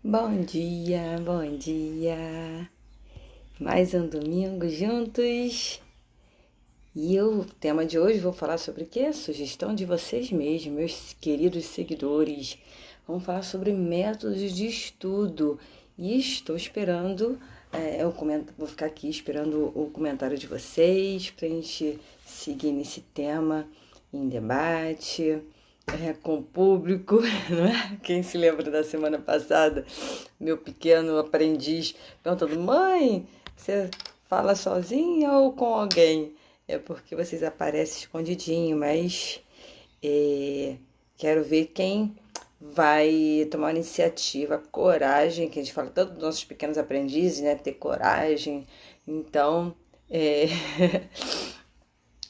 Bom dia, bom dia. Mais um domingo juntos. E o tema de hoje vou falar sobre o quê? Sugestão de vocês mesmos, meus queridos seguidores. Vamos falar sobre métodos de estudo. E estou esperando, vou ficar aqui esperando o comentário de vocês para a gente seguir nesse tema em debate. Com o público, não é? Quem se lembra da semana passada, meu pequeno aprendiz perguntando: mãe, você fala sozinha ou com alguém? É porque vocês aparecem escondidinho, mas quero ver quem vai tomar iniciativa, coragem, que a gente fala tanto dos nossos pequenos aprendizes, né? Ter coragem. Então,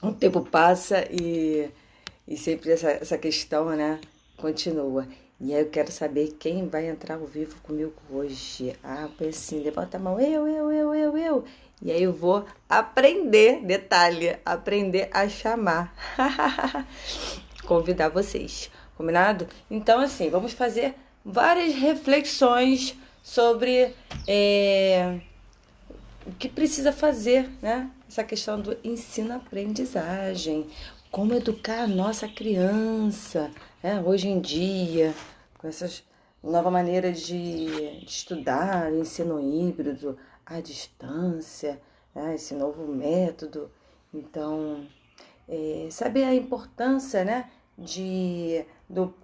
o tempo passa e sempre essa questão, né, continua. E aí eu quero saber quem vai entrar ao vivo comigo hoje. Ah, pois assim, levanta a mão, eu. E aí eu vou aprender, detalhe, aprender a chamar. Convidar vocês, combinado? Então, assim, vamos fazer várias reflexões sobre o que precisa fazer, né? Essa questão do ensino-aprendizagem, como educar a nossa criança, né? Hoje em dia, com essas nova maneira de estudar, ensino híbrido, à distância, né? Esse novo método. Então, saber a importância, né?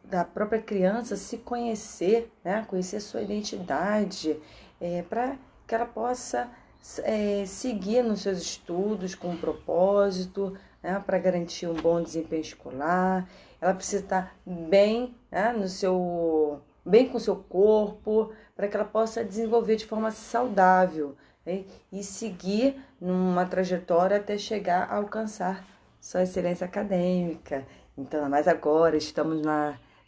Da própria criança se conhecer, né? Conhecer sua identidade, para que ela possa seguir nos seus estudos com um propósito, né, para garantir um bom desempenho escolar. Ela precisa estar bem, né, bem com o seu corpo, para que ela possa desenvolver de forma saudável, né, e seguir numa trajetória até chegar a alcançar sua excelência acadêmica. Então, mas agora estamos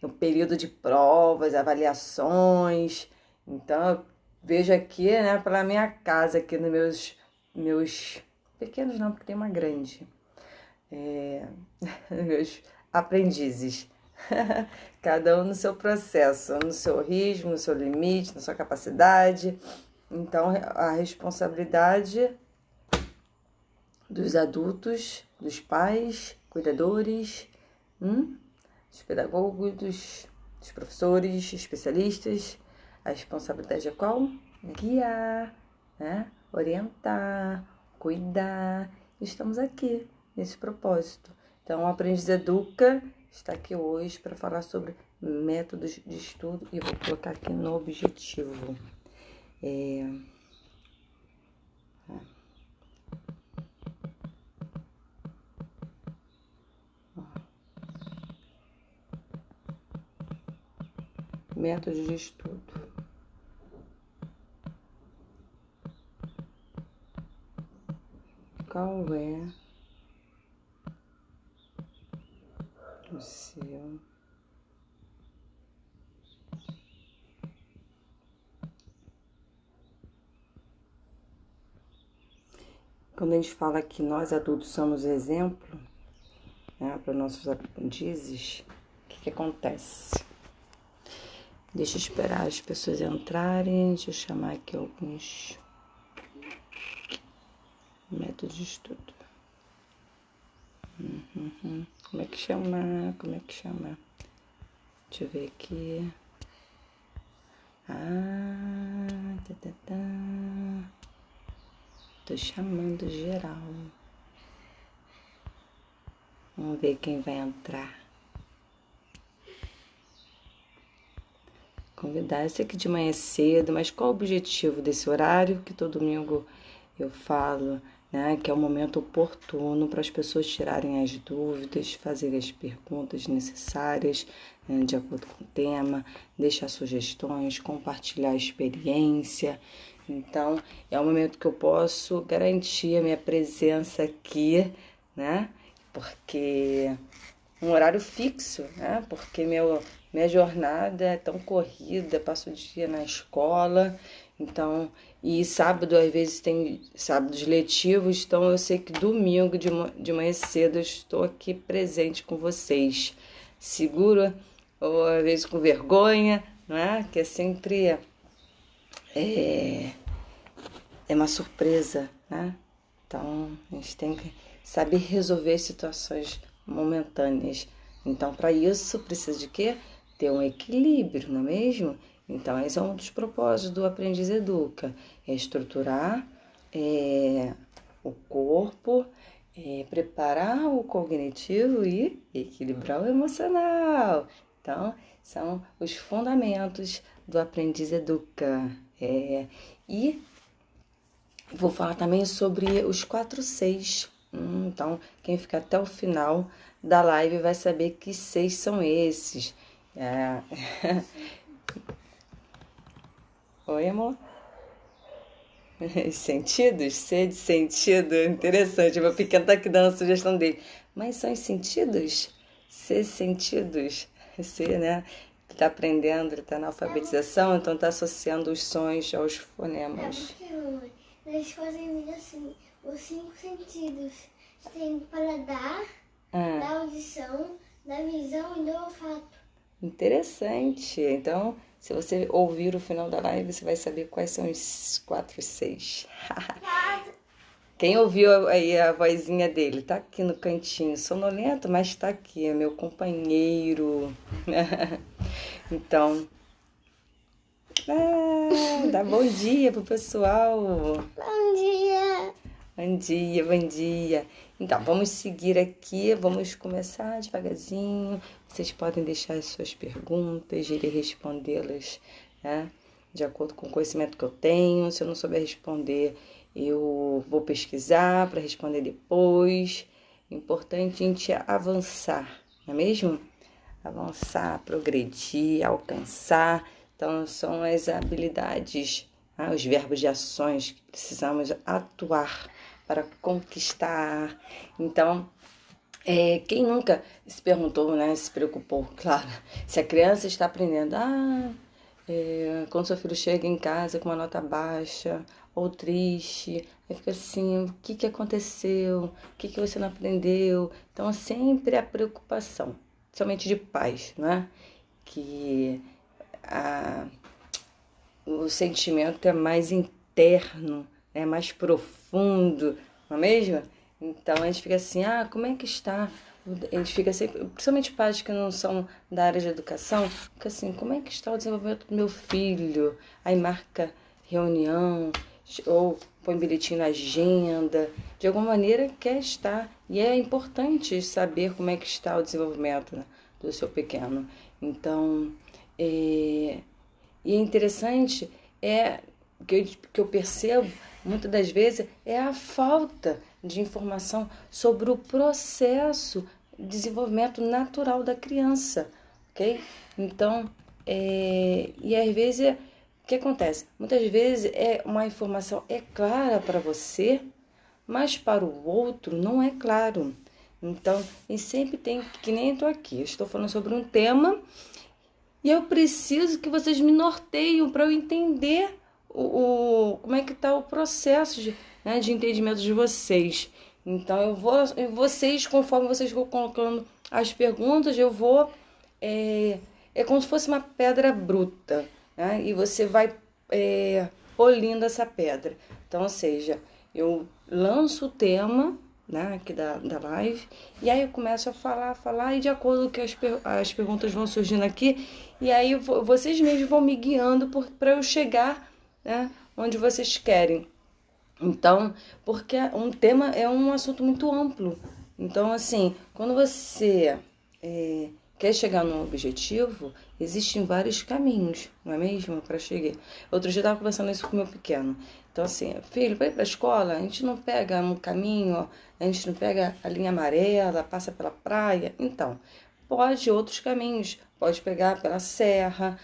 no período de provas, avaliações. Então, vejo aqui, né, pela minha casa, aqui nos meus pequenos não, porque tem uma grande, meus aprendizes, cada um no seu processo, no seu ritmo, no seu limite, na sua capacidade. Então, a responsabilidade dos adultos, dos pais, cuidadores, dos pedagogos, dos professores, especialistas. A responsabilidade é qual? Guiar, né? Orientar, cuidar. Estamos aqui nesse propósito. Então, o Aprendiz Educa está aqui hoje para falar sobre métodos de estudo e vou colocar aqui no objetivo. Métodos de estudo. Qual é o seu quando a gente fala que nós adultos somos exemplo, né, para nossos aprendizes, o que acontece? Deixa eu esperar as pessoas entrarem, deixa eu chamar aqui alguns métodos de estudo. Como é que chama? Deixa eu ver aqui. Tô chamando geral. Vamos ver quem vai entrar. Convidar, eu sei que de manhã é cedo, mas qual o objetivo desse horário que todo domingo eu falo, né? Que é o momento oportuno para as pessoas tirarem as dúvidas, fazerem as perguntas necessárias, né, de acordo com o tema, deixar sugestões, compartilhar a experiência. Então, é um momento que eu posso garantir a minha presença aqui, né? Porque um horário fixo, né? Porque minha jornada é tão corrida, passo o dia na escola, então, e sábado às vezes tem sábados letivos, então eu sei que domingo de manhã cedo eu estou aqui presente com vocês, segura ou às vezes com vergonha, não é? Que é sempre é, é uma surpresa, né? Então, a gente tem que saber resolver situações momentâneas. Então, para isso, precisa de quê? Ter um equilíbrio, não é mesmo? Então, esse é um dos propósitos do Aprendiz Educa. É estruturar o corpo, preparar o cognitivo e equilibrar o emocional. Então, são os fundamentos do Aprendiz Educa. E vou falar também sobre os 4 6. Então, quem ficar até o final da live vai saber que 6 são esses. Oi, amor? Sentidos? C de sentido. Interessante. O meu pequeno tá aqui dando a sugestão dele. Mas são os sentidos? C sentidos. C, né? Ele tá aprendendo, ele tá na alfabetização, então tá associando os sons aos fonemas. Nós fazemos assim, os 5 sentidos. Tem paladar, da audição, da visão e do olfato. Interessante. Então, se você ouvir o final da live, você vai saber quais são os 4 6. Quem ouviu aí a vozinha dele? Tá aqui no cantinho, sonolento, mas tá aqui, é meu companheiro. Então, dá bom dia pro pessoal. Bom dia. Bom dia, bom dia. Então, vamos seguir aqui, vamos começar devagarzinho. Vocês podem deixar as suas perguntas, irei respondê-las, né? De acordo com o conhecimento que eu tenho. Se eu não souber responder, eu vou pesquisar para responder depois. Importante a gente avançar, não é mesmo? Avançar, progredir, alcançar. Então, são as habilidades, os verbos de ações que precisamos atuar para conquistar. Então, quem nunca se perguntou, né, se preocupou, claro, se a criança está aprendendo, quando seu filho chega em casa com uma nota baixa ou triste, aí fica assim, o que aconteceu? O que você não aprendeu? Então, sempre a preocupação, somente de pais, né? Que o sentimento é mais interno, é mais profundo, não é mesmo? Então a gente fica assim, como é que está? A gente fica sempre, principalmente pais que não são da área de educação, fica assim, como é que está o desenvolvimento do meu filho? Aí marca reunião, ou põe bilhetinho na agenda, de alguma maneira quer estar. E é importante saber como é que está o desenvolvimento, né, do seu pequeno. Então, e é interessante, que eu percebo muitas das vezes, é a falta de informação sobre o processo de desenvolvimento natural da criança, ok? Então, e às vezes, o que acontece? Muitas vezes uma informação é clara para você, mas para o outro não é claro. Então, e sempre tem, que nem eu estou aqui, eu estou falando sobre um tema e eu preciso que vocês me norteiem para eu entender como é que está o processo de entendimento de vocês. Então, vocês, conforme vocês vão colocando as perguntas, eu vou... É como se fosse uma pedra bruta, né? E você vai polindo essa pedra. Então, ou seja, eu lanço o tema, né, aqui da live, e aí eu começo a falar, e de acordo com que as perguntas vão surgindo aqui, e aí vocês mesmos vão me guiando para eu chegar, né, onde vocês querem. Então, porque um tema é um assunto muito amplo. Então, assim, quando você quer chegar num objetivo, existem vários caminhos, não é mesmo? Para chegar. Outro dia eu estava conversando isso com o meu pequeno. Então, assim, filho, para ir para a escola, a gente não pega um caminho, a gente não pega a linha amarela, passa pela praia. Então, pode outros caminhos, pode pegar pela serra.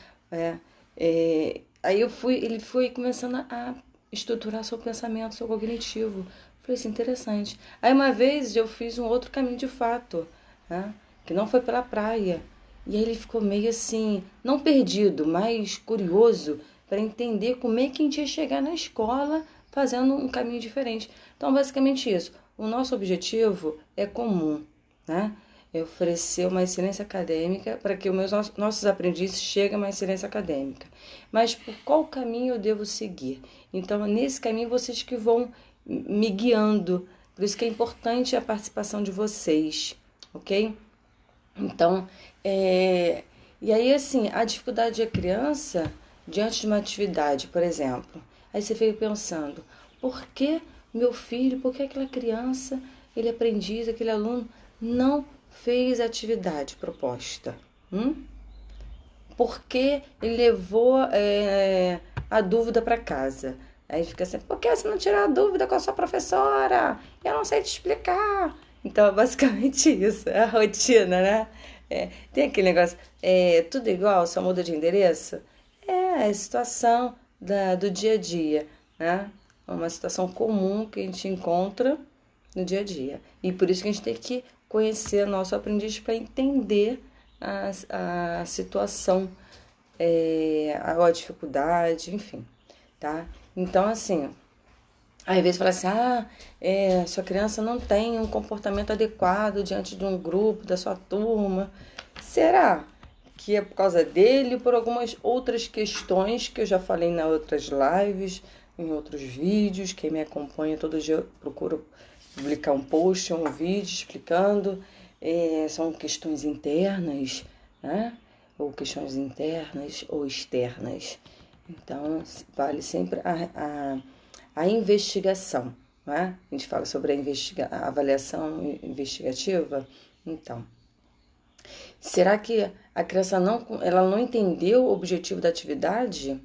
Aí ele foi começando a estruturar seu pensamento, seu cognitivo. Falei assim, interessante. Aí uma vez eu fiz um outro caminho de fato, né? Que não foi pela praia. E aí ele ficou meio assim, não perdido, mas curioso para entender como é que a gente ia chegar na escola fazendo um caminho diferente. Então, basicamente isso. O nosso objetivo é comum, né? é oferecer uma excelência acadêmica para que nossos aprendizes cheguem a uma excelência acadêmica. Mas por qual caminho eu devo seguir? Então, nesse caminho, vocês que vão me guiando. Por isso que é importante a participação de vocês, ok? Então, e aí, assim, a dificuldade da criança, diante de uma atividade, por exemplo, aí você fica pensando, por que meu filho, por que aquela criança, ele aprendiz, aquele aluno, não fez a atividade proposta? Por que ele levou a dúvida para casa? Aí fica assim, por que você não tirou a dúvida com a sua professora? Eu não sei te explicar. Então, é basicamente isso, é a rotina, né? Tem aquele negócio, tudo igual, só muda de endereço? É a situação do dia a dia, né? É uma situação comum que a gente encontra no dia a dia. E por isso que a gente tem que conhecer nosso aprendiz para entender a situação, a dificuldade, enfim, tá? Então, assim, às vezes fala assim, sua criança não tem um comportamento adequado diante de um grupo, da sua turma. Será que é por causa dele ou por algumas outras questões que eu já falei nas outras lives, em outros vídeos? Quem me acompanha todo dia eu procuro publicar um post, um vídeo explicando. São questões internas, né? Ou questões internas ou externas. Então, vale sempre a investigação, né? A gente fala sobre a avaliação investigativa. Então, será que a criança ela não entendeu o objetivo da atividade?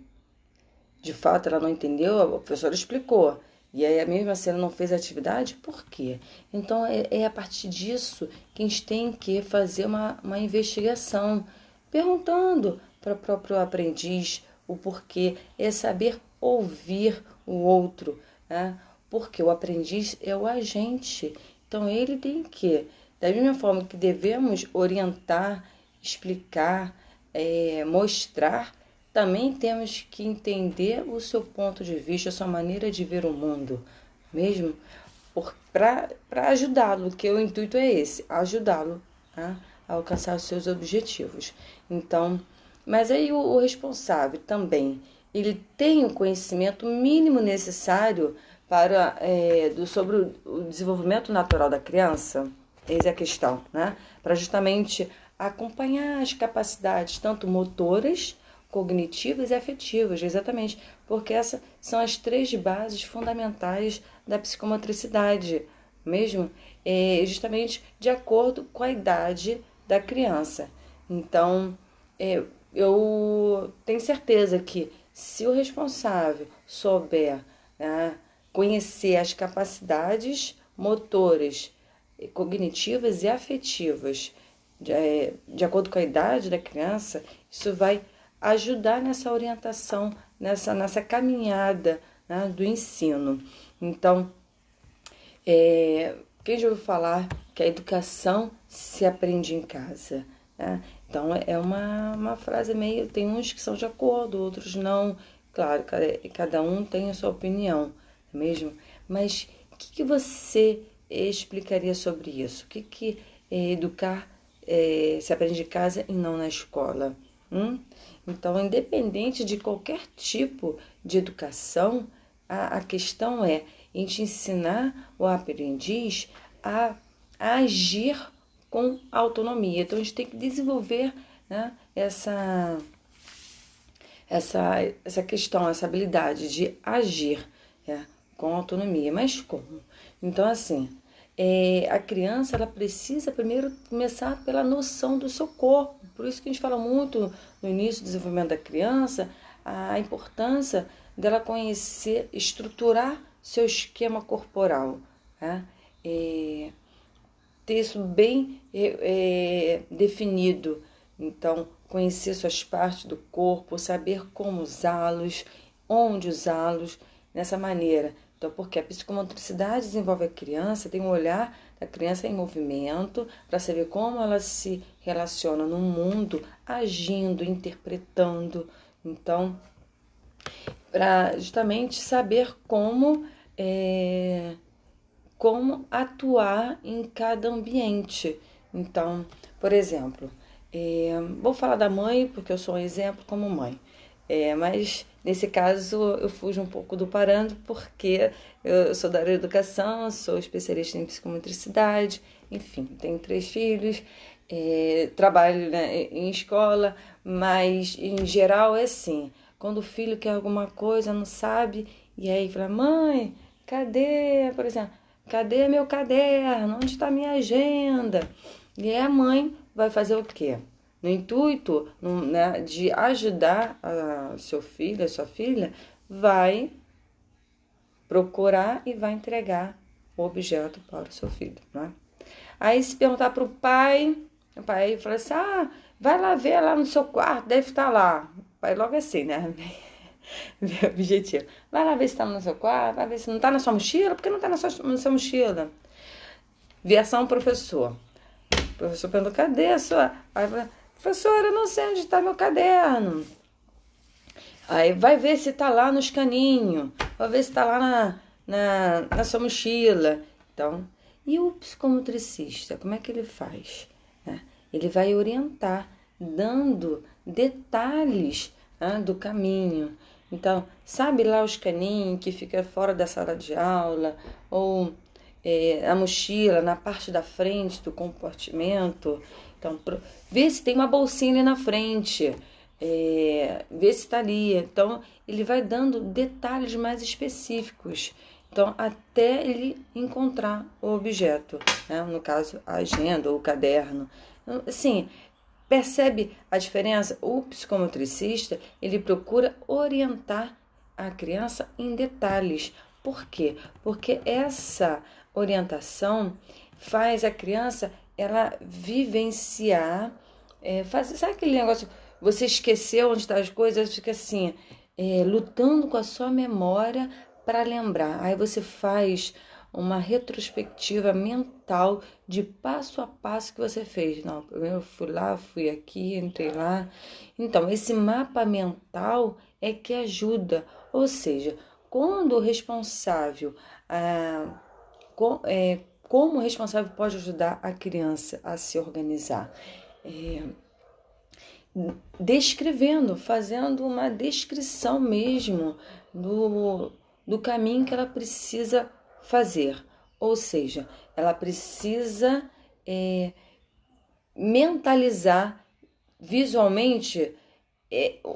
De fato, ela não entendeu, a professora explicou. E aí, a mesma assim, ela não fez a atividade? Por quê? Então, é a partir disso que a gente tem que fazer uma investigação, perguntando para o próprio aprendiz o porquê, é saber ouvir o outro, né? Porque o aprendiz é o agente. Então, ele tem que, da mesma forma que devemos orientar, explicar, mostrar, também temos que entender o seu ponto de vista, a sua maneira de ver o mundo, mesmo para ajudá-lo, que o intuito é esse, ajudá-lo, né, a alcançar os seus objetivos. Então, mas aí o responsável também, ele tem o conhecimento mínimo necessário sobre o desenvolvimento natural da criança? Eis a questão, né? Para justamente acompanhar as capacidades, tanto motoras, cognitivas e afetivas, exatamente, porque essas são as 3 bases fundamentais da psicomotricidade, mesmo, justamente de acordo com a idade da criança. Então, eu tenho certeza que se o responsável souber, né, conhecer as capacidades motoras, cognitivas e afetivas de acordo com a idade da criança, isso vai ajudar nessa orientação, nessa caminhada, né, do ensino. Então, quem já ouviu falar que a educação se aprende em casa, né? Então, é uma frase meio... Tem uns que são de acordo, outros não. Claro, cada um tem a sua opinião, não é mesmo? Mas o que você explicaria sobre isso? O que educar se aprende em casa e não na escola? Então, independente de qualquer tipo de educação, a questão é a gente ensinar o aprendiz a agir com autonomia. Então, a gente tem que desenvolver, né, essa questão, essa habilidade de agir com autonomia. Mas como? Então, assim, a criança ela precisa primeiro começar pela noção do seu corpo. Por isso que a gente fala muito no início do desenvolvimento da criança, a importância dela conhecer, estruturar seu esquema corporal, né? Ter isso bem definido. Então, conhecer suas partes do corpo, saber como usá-los, onde usá-los, nessa maneira. Então, porque a psicomotricidade desenvolve a criança, tem um olhar da criança em movimento, para saber como ela se relaciona no mundo, agindo, interpretando. Então, para justamente saber como atuar em cada ambiente. Então, por exemplo, vou falar da mãe, porque eu sou um exemplo como mãe. Mas nesse caso eu fujo um pouco do parâmetro, porque eu sou da área da educação, sou especialista em psicomotricidade, enfim, tenho 3 filhos, trabalho, né, em escola, mas em geral é assim, quando o filho quer alguma coisa, não sabe, e aí fala, mãe, cadê, por exemplo, cadê meu caderno? Onde está minha agenda? E aí a mãe vai fazer o quê? No intuito, né, de ajudar seu filho, a sua filha, vai procurar e vai entregar o objeto para o seu filho, né? Aí se perguntar para o pai fala assim, vai lá ver lá no seu quarto, deve estar lá. O pai logo assim, né? Meu objetivo. Vai lá ver se está no seu quarto, vai ver se não está na sua mochila, porque não está na sua mochila. Versão professor. O professor pergunta, cadê a sua... Aí fala, professora, eu não sei onde está meu caderno. Aí vai ver se está lá nos caninhos, vai ver se está lá na sua mochila. Então, e o psicomotricista, como é que ele faz? Ele vai orientar, dando detalhes, né, do caminho. Então, sabe lá os caninhos que fica fora da sala de aula, ou a mochila na parte da frente do compartimento. Então, vê se tem uma bolsinha ali na frente, vê se está ali. Então, ele vai dando detalhes mais específicos. Então, até ele encontrar o objeto, né? No caso, a agenda ou o caderno. Assim, percebe a diferença? O psicomotricista, ele procura orientar a criança em detalhes. Por quê? Porque essa orientação faz a criança ela vivenciar, sabe aquele negócio, você esqueceu onde estão as coisas, fica assim, lutando com a sua memória para lembrar. Aí você faz uma retrospectiva mental de passo a passo que você fez. Não, primeiro eu fui lá, fui aqui, entrei lá. Então, esse mapa mental é que ajuda. Ou seja, quando o responsável, como o responsável pode ajudar a criança a se organizar? Descrevendo, fazendo uma descrição mesmo do caminho que ela precisa fazer. Ou seja, ela precisa mentalizar visualmente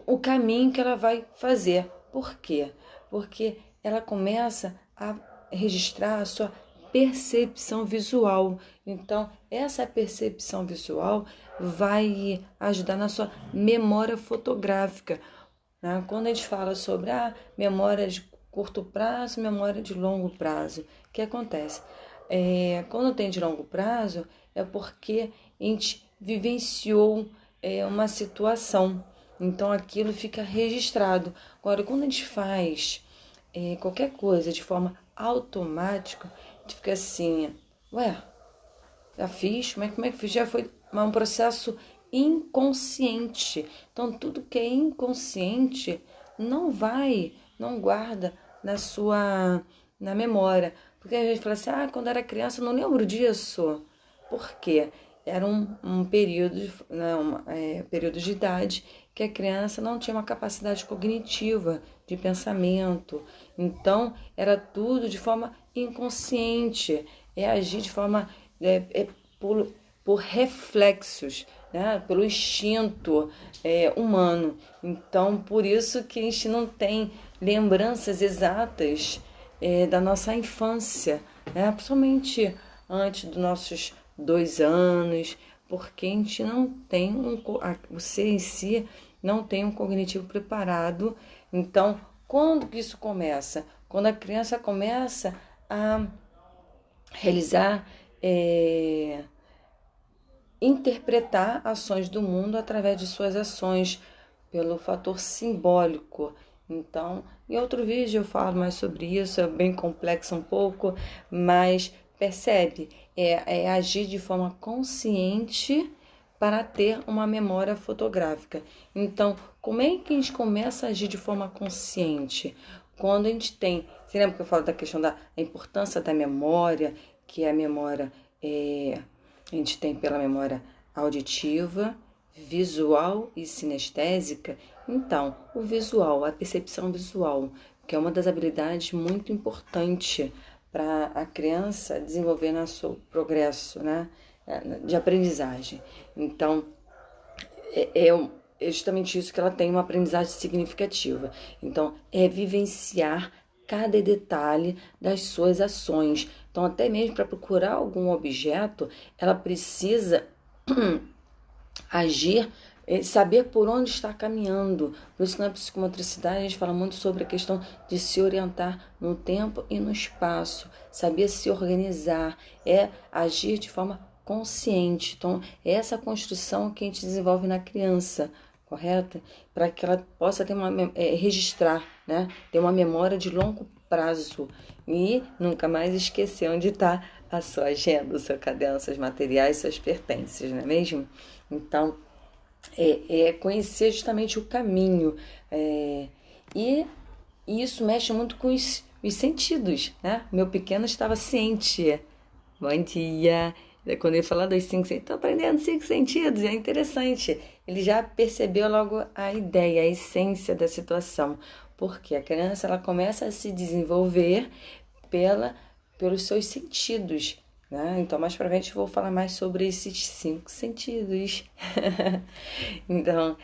o caminho que ela vai fazer. Por quê? Porque ela começa a registrar a sua percepção visual. Então, essa percepção visual vai ajudar na sua memória fotográfica, né? Quando a gente fala sobre a memória de curto prazo, memória de longo prazo, o que acontece? Quando tem de longo prazo, é porque a gente vivenciou uma situação, então aquilo fica registrado. Agora, quando a gente faz qualquer coisa de forma automática, a gente fica assim, já fiz, como é que fiz? Já foi um processo inconsciente. Então, tudo que é inconsciente não guarda na memória. Porque a gente fala assim, quando era criança eu não lembro disso. Por quê? Era um período, período de idade que a criança não tinha uma capacidade cognitiva de pensamento. Então, era tudo de forma inconsciente. Agir de forma por reflexos, né? Pelo instinto humano. Então, por isso que a gente não tem lembranças exatas da nossa infância, né? Principalmente antes dos nossos 2 anos, porque a gente não tem você em si não tem um cognitivo preparado. Então, quando que isso começa? Quando a criança começa a realizar, interpretar ações do mundo através de suas ações, pelo fator simbólico. Então, em outro vídeo eu falo mais sobre isso, é bem complexo um pouco, mas percebe, agir de forma consciente para ter uma memória fotográfica. Então, como é que a gente começa a agir de forma consciente? Quando a gente tem, você lembra que eu falo da questão da importância da memória, que a memória A gente tem pela memória auditiva, visual e sinestésica. Então, o visual, a percepção visual, que é uma das habilidades muito importantes para a criança desenvolver no seu progresso, né, de aprendizagem. Então, é justamente isso que ela tem uma aprendizagem significativa. Então, é vivenciar cada detalhe das suas ações. Então, até mesmo para procurar algum objeto, ela precisa agir, saber por onde está caminhando. Por isso que na psicomotricidade a gente fala muito sobre a questão de se orientar no tempo e no espaço, saber se organizar, agir de forma consciente. Então, é essa construção que a gente desenvolve na criança, correto? Para que ela possa ter registrar, né? Ter uma memória de longo prazo e nunca mais esquecer onde está a sua agenda, o seu caderno, seus materiais, seus pertences, não é mesmo? Então, conhecer justamente o caminho. E isso mexe muito com os sentidos, né? Meu pequeno estava ciente. Bom dia! Quando ele fala dos 5 sentidos, estou aprendendo 5 sentidos, é interessante. Ele já percebeu logo a ideia, a essência da situação. Porque a criança ela começa a se desenvolver pelos seus sentidos, né? Então, mais pra frente eu vou falar mais sobre esses 5 sentidos. Então,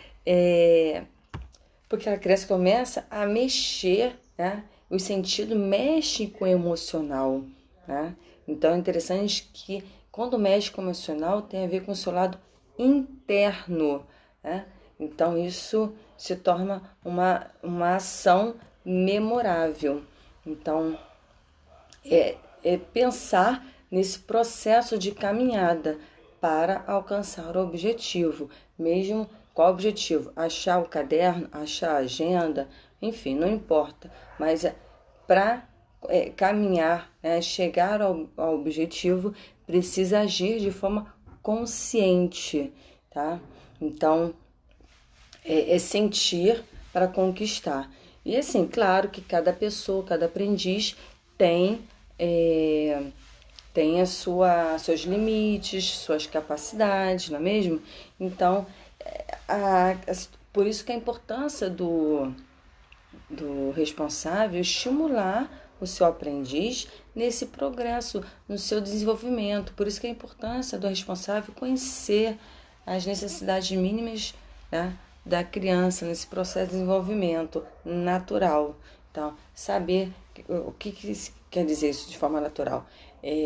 porque a criança começa a mexer, né? Os sentidos mexem com o emocional, né? Então, é interessante que quando mexe com o emocional tem a ver com o seu lado interno, né? Então, isso se torna uma ação memorável. Então, pensar nesse processo de caminhada para alcançar o objetivo. Mesmo qual objetivo? Achar o caderno, achar a agenda, enfim, não importa. Mas para caminhar, chegar ao objetivo, precisa agir de forma consciente, tá? Então, sentir para conquistar. E assim, claro que cada pessoa, cada aprendiz tem seus limites, suas capacidades, não é mesmo? Então, por isso que a importância do responsável estimular o seu aprendiz nesse progresso, no seu desenvolvimento. Por isso que a importância do responsável conhecer as necessidades mínimas, né, da criança nesse processo de desenvolvimento natural. Então, saber o que quer dizer isso de forma natural.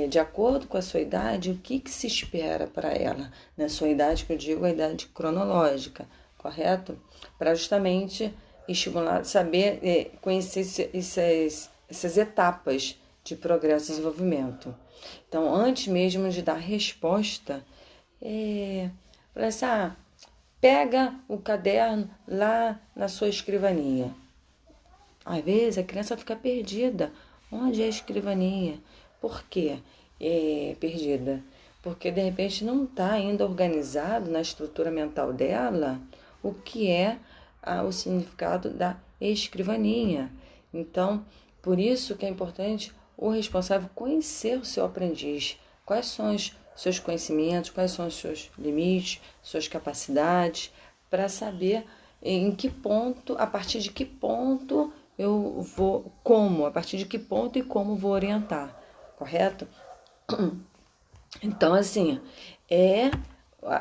De acordo com a sua idade, o que se espera para ela? Na sua idade, que eu digo, a idade cronológica, correto? Para justamente estimular, saber, conhecer essas etapas de progresso e desenvolvimento. Então, antes mesmo de dar resposta, falar assim, pega o caderno lá na sua escrivaninha. Às vezes a criança fica perdida. Onde é a escrivaninha? Por quê? Perdida. Porque de repente não está ainda organizado na estrutura mental dela o que é o significado da escrivaninha. Então, por isso que é importante o responsável conhecer o seu aprendiz. Quais são os seus conhecimentos, quais são os seus limites, suas capacidades, para saber em que ponto, a partir de que ponto eu vou, a partir de que ponto e como vou orientar, correto? Então, assim,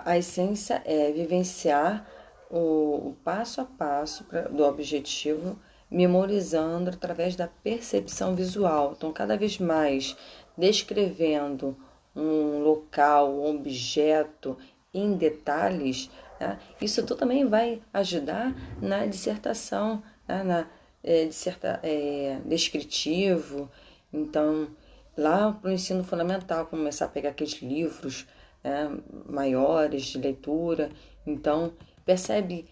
a essência é vivenciar o passo a passo do objetivo, memorizando através da percepção visual. Então, cada vez mais descrevendo um local, um objeto em detalhes, né? Isso tudo também vai ajudar na dissertação, né? Descritivo. Então, lá para o ensino fundamental, começar a pegar aqueles livros, né, maiores de leitura. Então, percebe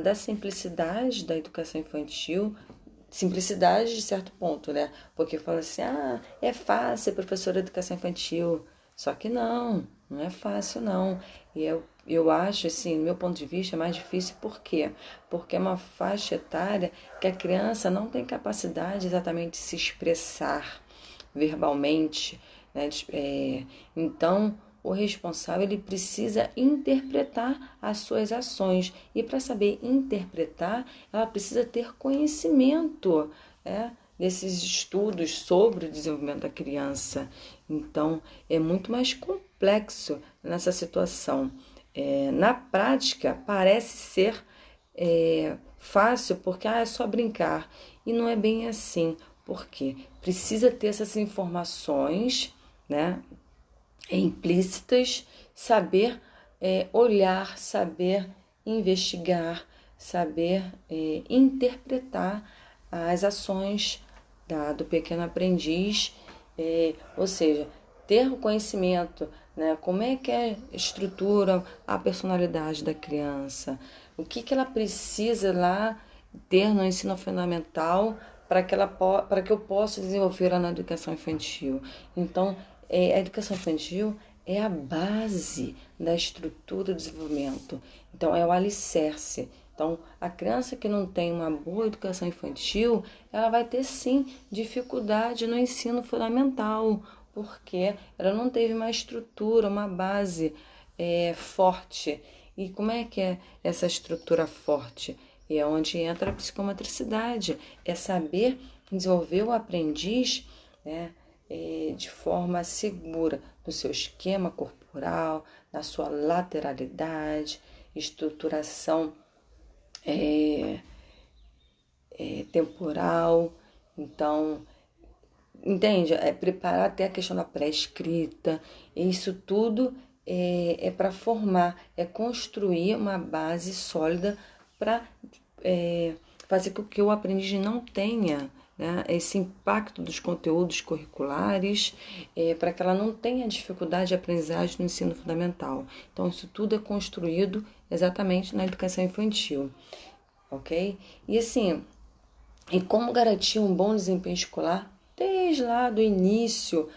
da simplicidade da educação infantil, simplicidade de certo ponto, né? Porque fala assim, é fácil ser professora de educação infantil. Só que não é fácil não. E eu acho, assim, do meu ponto de vista, é mais difícil. Por quê? Porque é uma faixa etária que a criança não tem capacidade exatamente de se expressar verbalmente, né? Então, o responsável ele precisa interpretar as suas ações. E para saber interpretar, ela precisa ter conhecimento, desses estudos sobre o desenvolvimento da criança. Então, é muito mais complexo nessa situação. Na prática, parece ser fácil, porque é só brincar. E não é bem assim, porque precisa ter essas informações, implícitas, saber olhar, saber investigar, saber interpretar as ações do pequeno aprendiz, ou seja, ter o conhecimento, como é que estrutura a personalidade da criança, o que ela precisa lá ter no ensino fundamental para que eu possa desenvolver na educação infantil. Então, a educação infantil é a base da estrutura do desenvolvimento. Então, é o alicerce. Então, a criança que não tem uma boa educação infantil, ela vai ter, sim, dificuldade no ensino fundamental, porque ela não teve uma estrutura, uma base forte. E como é que é essa estrutura forte? É onde entra a psicomotricidade, é saber desenvolver o aprendiz de forma segura no seu esquema corporal, na sua lateralidade, estruturação temporal. Então, entende? Preparar até a questão da pré-escrita. Isso tudo é para formar, construir uma base sólida para fazer com que o aprendiz não tenha esse impacto dos conteúdos curriculares, para que ela não tenha dificuldade de aprendizagem no ensino fundamental. Então, isso tudo é construído exatamente na educação infantil, ok? E assim, e como garantir um bom desempenho escolar desde lá do início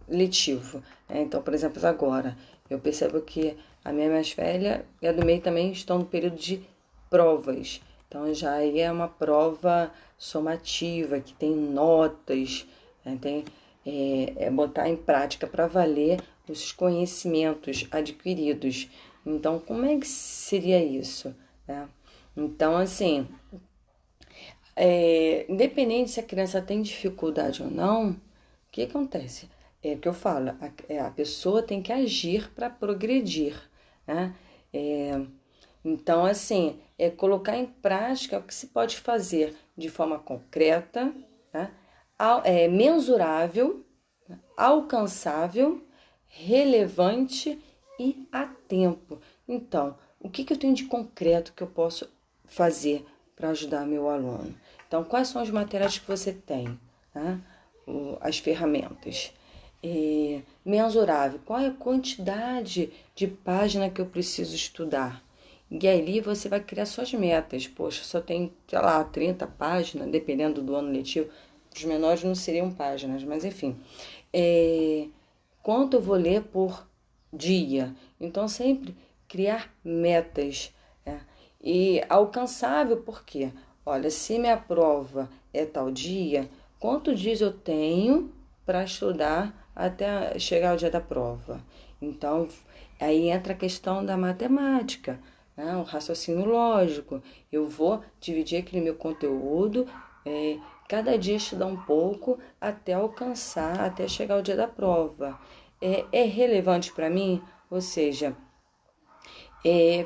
letivo? Então, por exemplo, agora, eu percebo que a minha mais velha e a do meio também estão no período de provas. Então, já é uma prova somativa, que tem notas, tem botar em prática para valer os conhecimentos adquiridos. Então, como é que seria isso? Então, assim, independente se a criança tem dificuldade ou não, o que acontece? É o que eu falo, a pessoa tem que agir para progredir, Então, assim, colocar em prática o que se pode fazer de forma concreta, mensurável, alcançável, relevante e a tempo. Então, o que eu tenho de concreto que eu posso fazer para ajudar meu aluno? Então, quais são os materiais que você tem? As ferramentas. Mensurável, qual é a quantidade de página que eu preciso estudar? E ali você vai criar suas metas. Poxa, só tem, 30 páginas, dependendo do ano letivo. Os menores não seriam páginas, mas enfim. Quanto eu vou ler por dia? Então, sempre criar metas. E alcançável, por quê? Olha, se minha prova é tal dia, quantos dias eu tenho para estudar até chegar o dia da prova? Então, aí entra a questão da matemática, o raciocínio lógico. Eu vou dividir aquele meu conteúdo, cada dia estudar um pouco até alcançar, até chegar o dia da prova. É relevante para mim? Ou seja,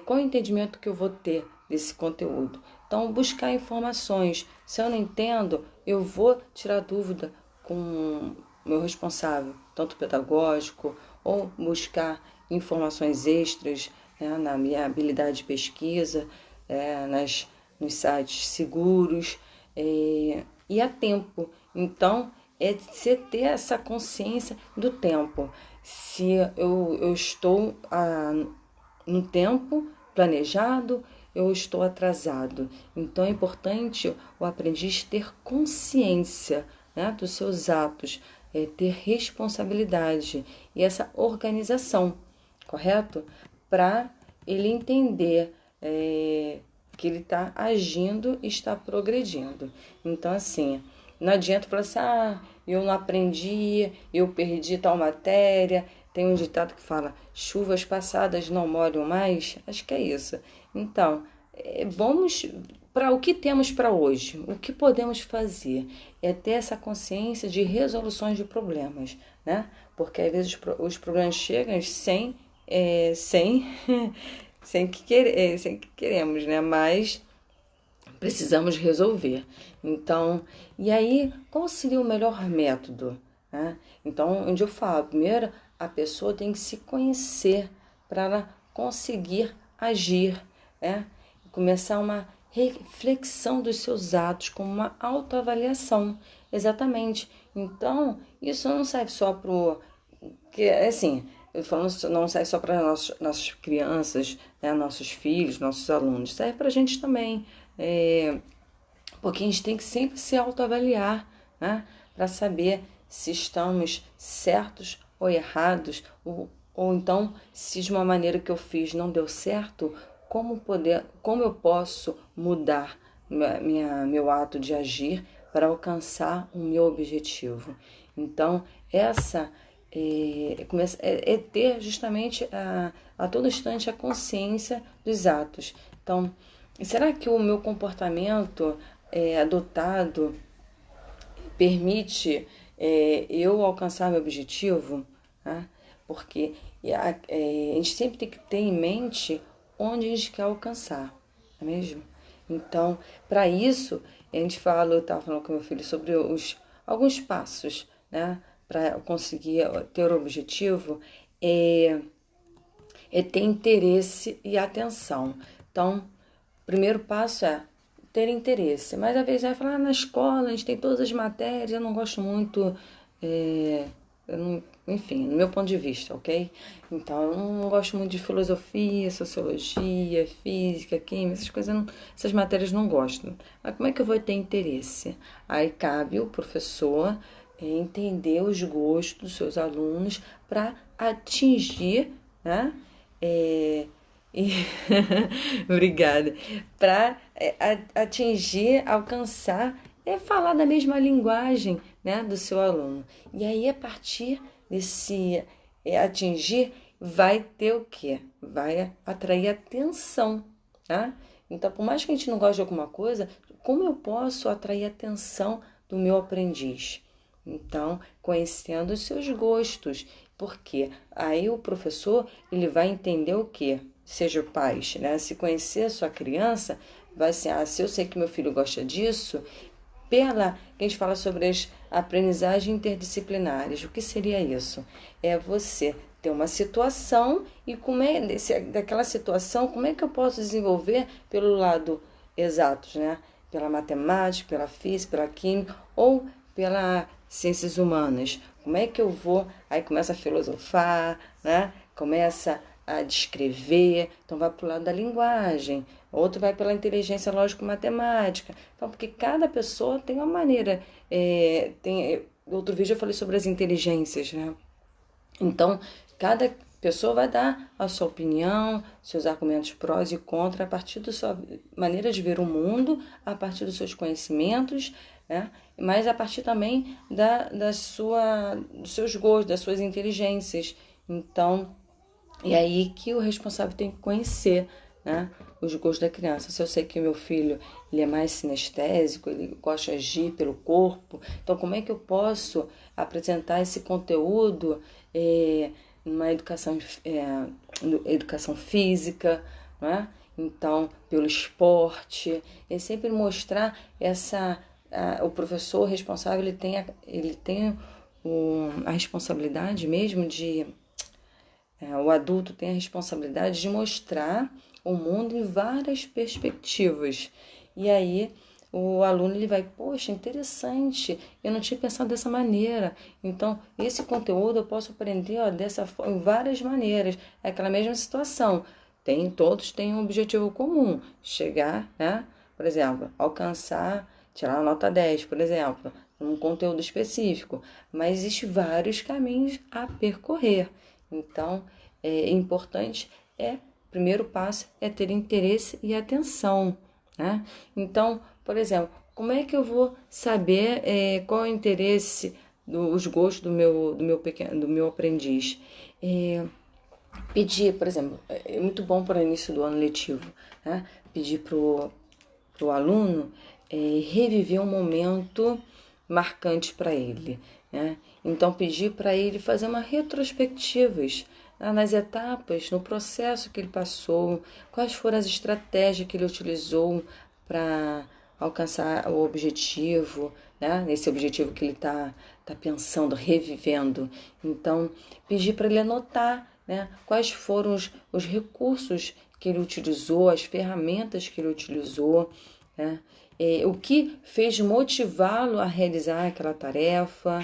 qual o entendimento que eu vou ter desse conteúdo? Então, buscar informações. Se eu não entendo, eu vou tirar dúvida com o meu responsável, tanto pedagógico, ou buscar informações extras na minha habilidade de pesquisa, nos sites seguros, e a tempo. Então, você ter essa consciência do tempo. Se eu estou no tempo planejado, eu estou atrasado. Então, é importante o aprendiz ter consciência dos seus atos, ter responsabilidade e essa organização, correto? Para ele entender que ele está agindo e está progredindo. Então, assim, não adianta falar assim, eu não aprendi, eu perdi tal matéria, tem um ditado que fala, chuvas passadas não molham mais, acho que é isso. Então, vamos para o que temos para hoje, o que podemos fazer é ter essa consciência de resoluções de problemas, né? Porque às vezes os problemas chegam sem sem que queremos, né? Mas precisamos resolver. Então, e aí, qual seria o melhor método, né? Então, onde eu falo, primeiro, a pessoa tem que se conhecer para ela conseguir agir, né? Começar uma reflexão dos seus atos, como uma autoavaliação, exatamente. Então, isso não serve só para que assim, eu falo, não serve só para nossas crianças, né, nossos filhos, nossos alunos, serve para a gente também, porque a gente tem que sempre se autoavaliar, né, para saber se estamos certos ou errados, ou então, se de uma maneira que eu fiz não deu certo, como eu posso mudar meu ato de agir para alcançar o meu objetivo. Então, essa é ter justamente a todo instante a consciência dos atos. Então, será que o meu comportamento adotado permite eu alcançar meu objetivo? Né? Porque a gente sempre tem que ter em mente onde a gente quer alcançar, não é mesmo? Então, para isso, a gente fala, eu estava falando com meu filho sobre alguns passos, né? Para conseguir ter o objetivo, é ter interesse e atenção. Então, o primeiro passo é ter interesse. Mas às vezes vai falar, na escola a gente tem todas as matérias, eu não gosto muito, enfim, no meu ponto de vista, ok? Então, eu não gosto muito de filosofia, sociologia, física, química, essas matérias não gosto. Mas como é que eu vou ter interesse? Aí cabe o professor entender os gostos dos seus alunos para atingir, né? Obrigada. Para atingir, alcançar, falar da mesma linguagem, né, do seu aluno. E aí, a partir desse atingir, vai ter o quê? Vai atrair atenção, tá? Então, por mais que a gente não goste de alguma coisa, como eu posso atrair a atenção do meu aprendiz? Então, conhecendo os seus gostos, porque aí o professor ele vai entender o quê? Seja o pai, né? Se conhecer a sua criança, vai ser, se eu sei que meu filho gosta disso, que a gente fala sobre as aprendizagens interdisciplinares. O que seria isso? É você ter uma situação e daquela situação, como é que eu posso desenvolver pelo lado exatos, né? Pela matemática, pela física, pela química ou pelas ciências humanas. Como é que eu vou? Aí começa a filosofar, né? Começa a descrever, então vai para o lado da linguagem, outro vai pela inteligência lógico-matemática. Então, porque cada pessoa tem uma maneira. Outro vídeo eu falei sobre as inteligências, né? Então, cada pessoa vai dar a sua opinião, seus argumentos prós e contra, a partir da sua maneira de ver o mundo, a partir dos seus conhecimentos, né? Mas a partir também dos seus gostos, das suas inteligências. Então, é aí que o responsável tem que conhecer, né, os gostos da criança. Se eu sei que o meu filho ele é mais sinestésico, ele gosta de agir pelo corpo, então como é que eu posso apresentar esse conteúdo numa educação física, né? Então, pelo esporte, e sempre mostrar o professor responsável ele tem a responsabilidade mesmo de o adulto tem a responsabilidade de mostrar o mundo em várias perspectivas. E aí o aluno ele vai, poxa, interessante, eu não tinha pensado dessa maneira. Então, esse conteúdo eu posso aprender dessa forma, em várias maneiras. É aquela mesma situação. Todos têm um objetivo comum, chegar, né? Por exemplo, alcançar, tirar a nota 10, por exemplo, um conteúdo específico. Mas existem vários caminhos a percorrer. Então, importante o primeiro passo é ter interesse e atenção, né? Então, por exemplo, como é que eu vou saber qual é o interesse os gostos do meu aprendiz. Pedir, por exemplo, é muito bom para o início do ano letivo, né? Pedir para o aluno reviver um momento marcante para ele, né? Então, pedir para ele fazer uma retrospectivas, né, nas etapas, no processo que ele passou, quais foram as estratégias que ele utilizou para alcançar o objetivo, né? Esse objetivo que ele está pensando, revivendo. Então, pedir para ele anotar, né, quais foram os recursos que ele utilizou, as ferramentas que ele utilizou, né? O que fez motivá-lo a realizar aquela tarefa,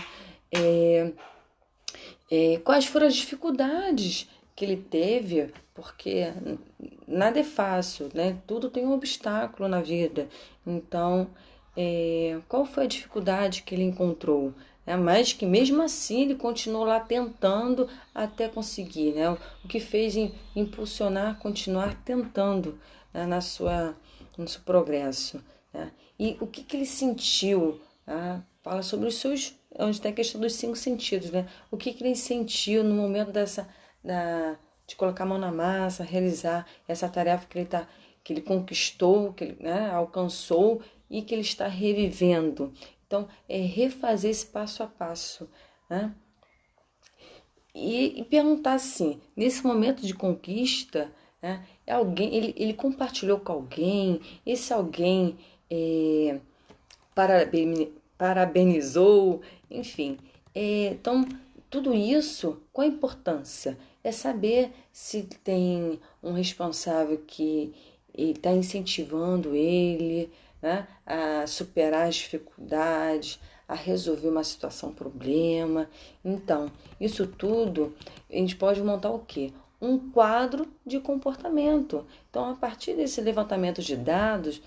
quais foram as dificuldades que ele teve, porque nada é fácil, né? Tudo tem um obstáculo na vida. Então, qual foi a dificuldade que ele encontrou? Mas que mesmo assim ele continuou lá tentando até conseguir, né? O que fez impulsionar, continuar tentando, né, no seu progresso, né? E o que ele sentiu? Fala sobre os seus, onde tem a questão dos 5 sentidos, né? O que ele sentiu no momento de colocar a mão na massa, realizar essa tarefa que ele conquistou, que ele, né, alcançou e que ele está revivendo. Então, refazer esse passo a passo, né? E perguntar assim, nesse momento de conquista, né, ele compartilhou com alguém, esse alguém parabenizou, enfim. Então, tudo isso, qual a importância? É saber se tem um responsável que está incentivando ele, né, a superar as dificuldades, a resolver uma situação, um problema. Então, isso tudo, a gente pode montar o quê? Um quadro de comportamento. Então, a partir desse levantamento de dados,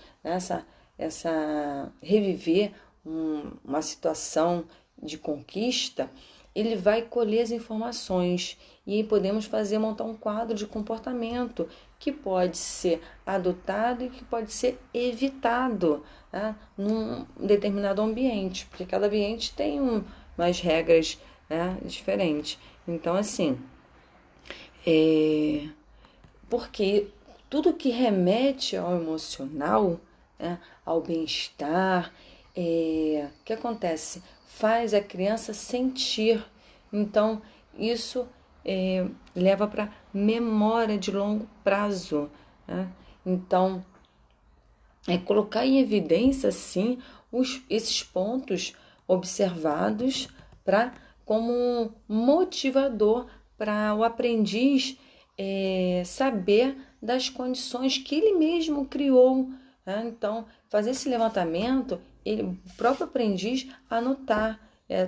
reviver uma situação de conquista, ele vai colher as informações e aí podemos montar um quadro de comportamento que pode ser adotado e que pode ser evitado, né, num determinado ambiente, porque cada ambiente tem umas regras, né, diferentes. Então, assim, porque tudo que remete ao emocional, né, ao bem-estar, o que acontece? Faz a criança sentir. Então, isso leva para memória de longo prazo, né? Então, colocar em evidência, sim, esses pontos observados como um motivador para o aprendiz saber das condições que ele mesmo criou, né? Então, fazer esse levantamento, o próprio aprendiz anotar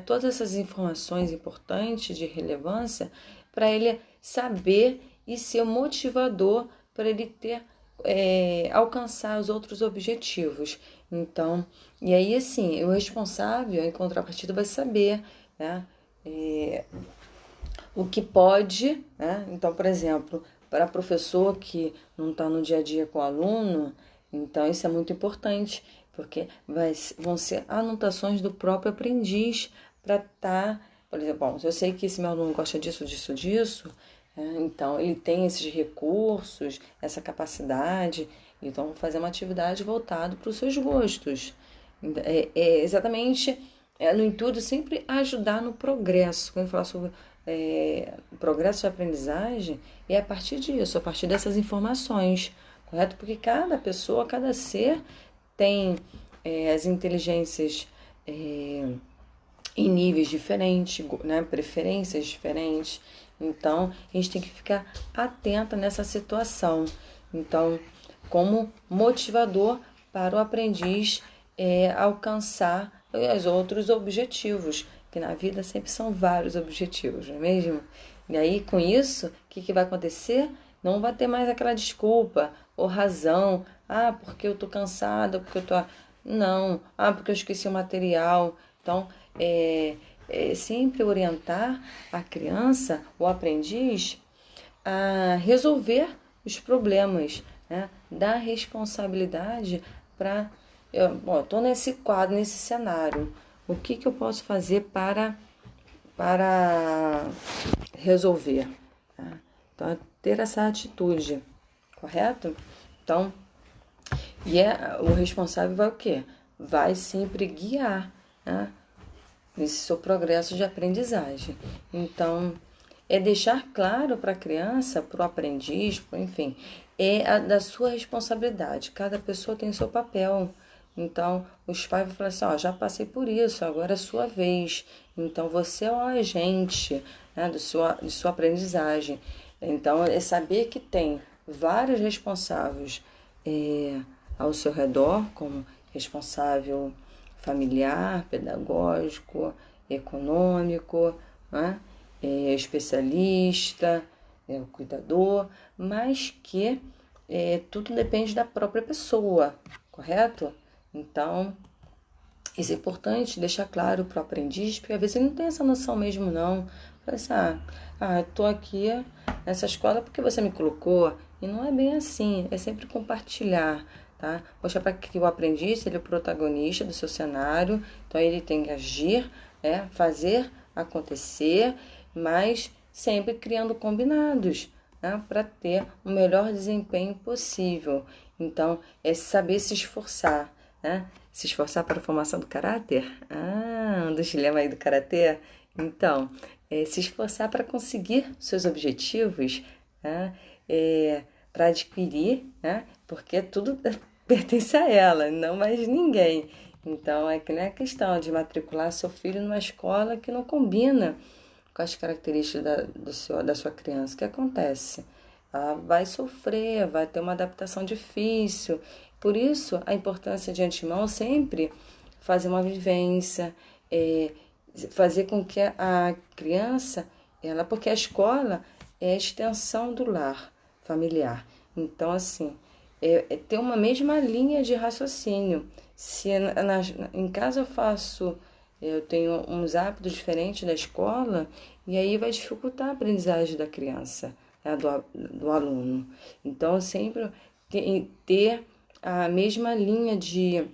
todas essas informações importantes de relevância para ele saber e ser motivador para ele alcançar os outros objetivos. Então, e aí assim, o responsável, em contrapartida, vai saber, né, o que pode, né? Então, por exemplo, para professor que não está no dia a dia com o aluno, então isso é muito importante, porque vão ser anotações do próprio aprendiz para estar, por exemplo, bom, se eu sei que esse meu aluno gosta disso, então ele tem esses recursos, essa capacidade, então vou fazer uma atividade voltada para os seus gostos. Exatamente no intuito sempre ajudar no progresso. Quando eu falo sobre progresso de aprendizagem, é a partir disso, a partir dessas informações, correto? Porque cada pessoa, cada ser tem as inteligências em níveis diferentes, né? Preferências diferentes. Então, a gente tem que ficar atenta nessa situação. Então, como motivador para o aprendiz alcançar os outros objetivos, que na vida sempre são vários objetivos, não é mesmo? E aí, com isso, o que vai acontecer? Não vai ter mais aquela desculpa ou razão. Porque eu tô cansada, porque eu tô... Não. Porque eu esqueci o material. Então, sempre orientar a criança, o aprendiz, a resolver os problemas, né? Dar responsabilidade para... Estou nesse quadro, nesse cenário. o que eu posso fazer para resolver. Tá? Então, ter essa atitude, correto? Então, o responsável vai o quê? Vai sempre guiar, né, nesse seu progresso de aprendizagem. Então, é deixar claro para a criança, para o aprendiz, enfim, da sua responsabilidade. Cada pessoa tem seu papel. Então, os pais vão falar assim, já passei por isso, agora é sua vez. Então, você é o agente, né, de sua aprendizagem. Então, é saber que tem vários responsáveis ao seu redor, como responsável familiar, pedagógico, econômico, né? Especialista, o cuidador, mas que tudo depende da própria pessoa, correto? Então, isso é importante deixar claro para o aprendiz, porque às vezes ele não tem essa noção mesmo não. Fala assim, eu tô aqui nessa escola porque você me colocou, e não é bem assim, é sempre compartilhar, tá? Mostrar para que o aprendiz, ele é o protagonista do seu cenário, então ele tem que agir, fazer acontecer, mas sempre criando combinados, né, para ter o melhor desempenho possível. Então, é saber se esforçar, né? Se esforçar para a formação do caráter. Um dos dilemas aí do karatê. Então, se esforçar para conseguir seus objetivos, né? Para adquirir, né? Porque tudo pertence a ela, não mais ninguém. Então, é que nem a questão de matricular seu filho numa escola que não combina com as características da sua criança. O que acontece? Ela vai sofrer, vai ter uma adaptação difícil. Por isso, a importância de antemão sempre fazer uma vivência, fazer com que a criança, porque a escola é a extensão do lar familiar. Então, assim, ter uma mesma linha de raciocínio. Se em casa eu tenho uns hábitos diferentes da escola, e aí vai dificultar a aprendizagem da criança, né, do aluno. Então, sempre ter a mesma linha de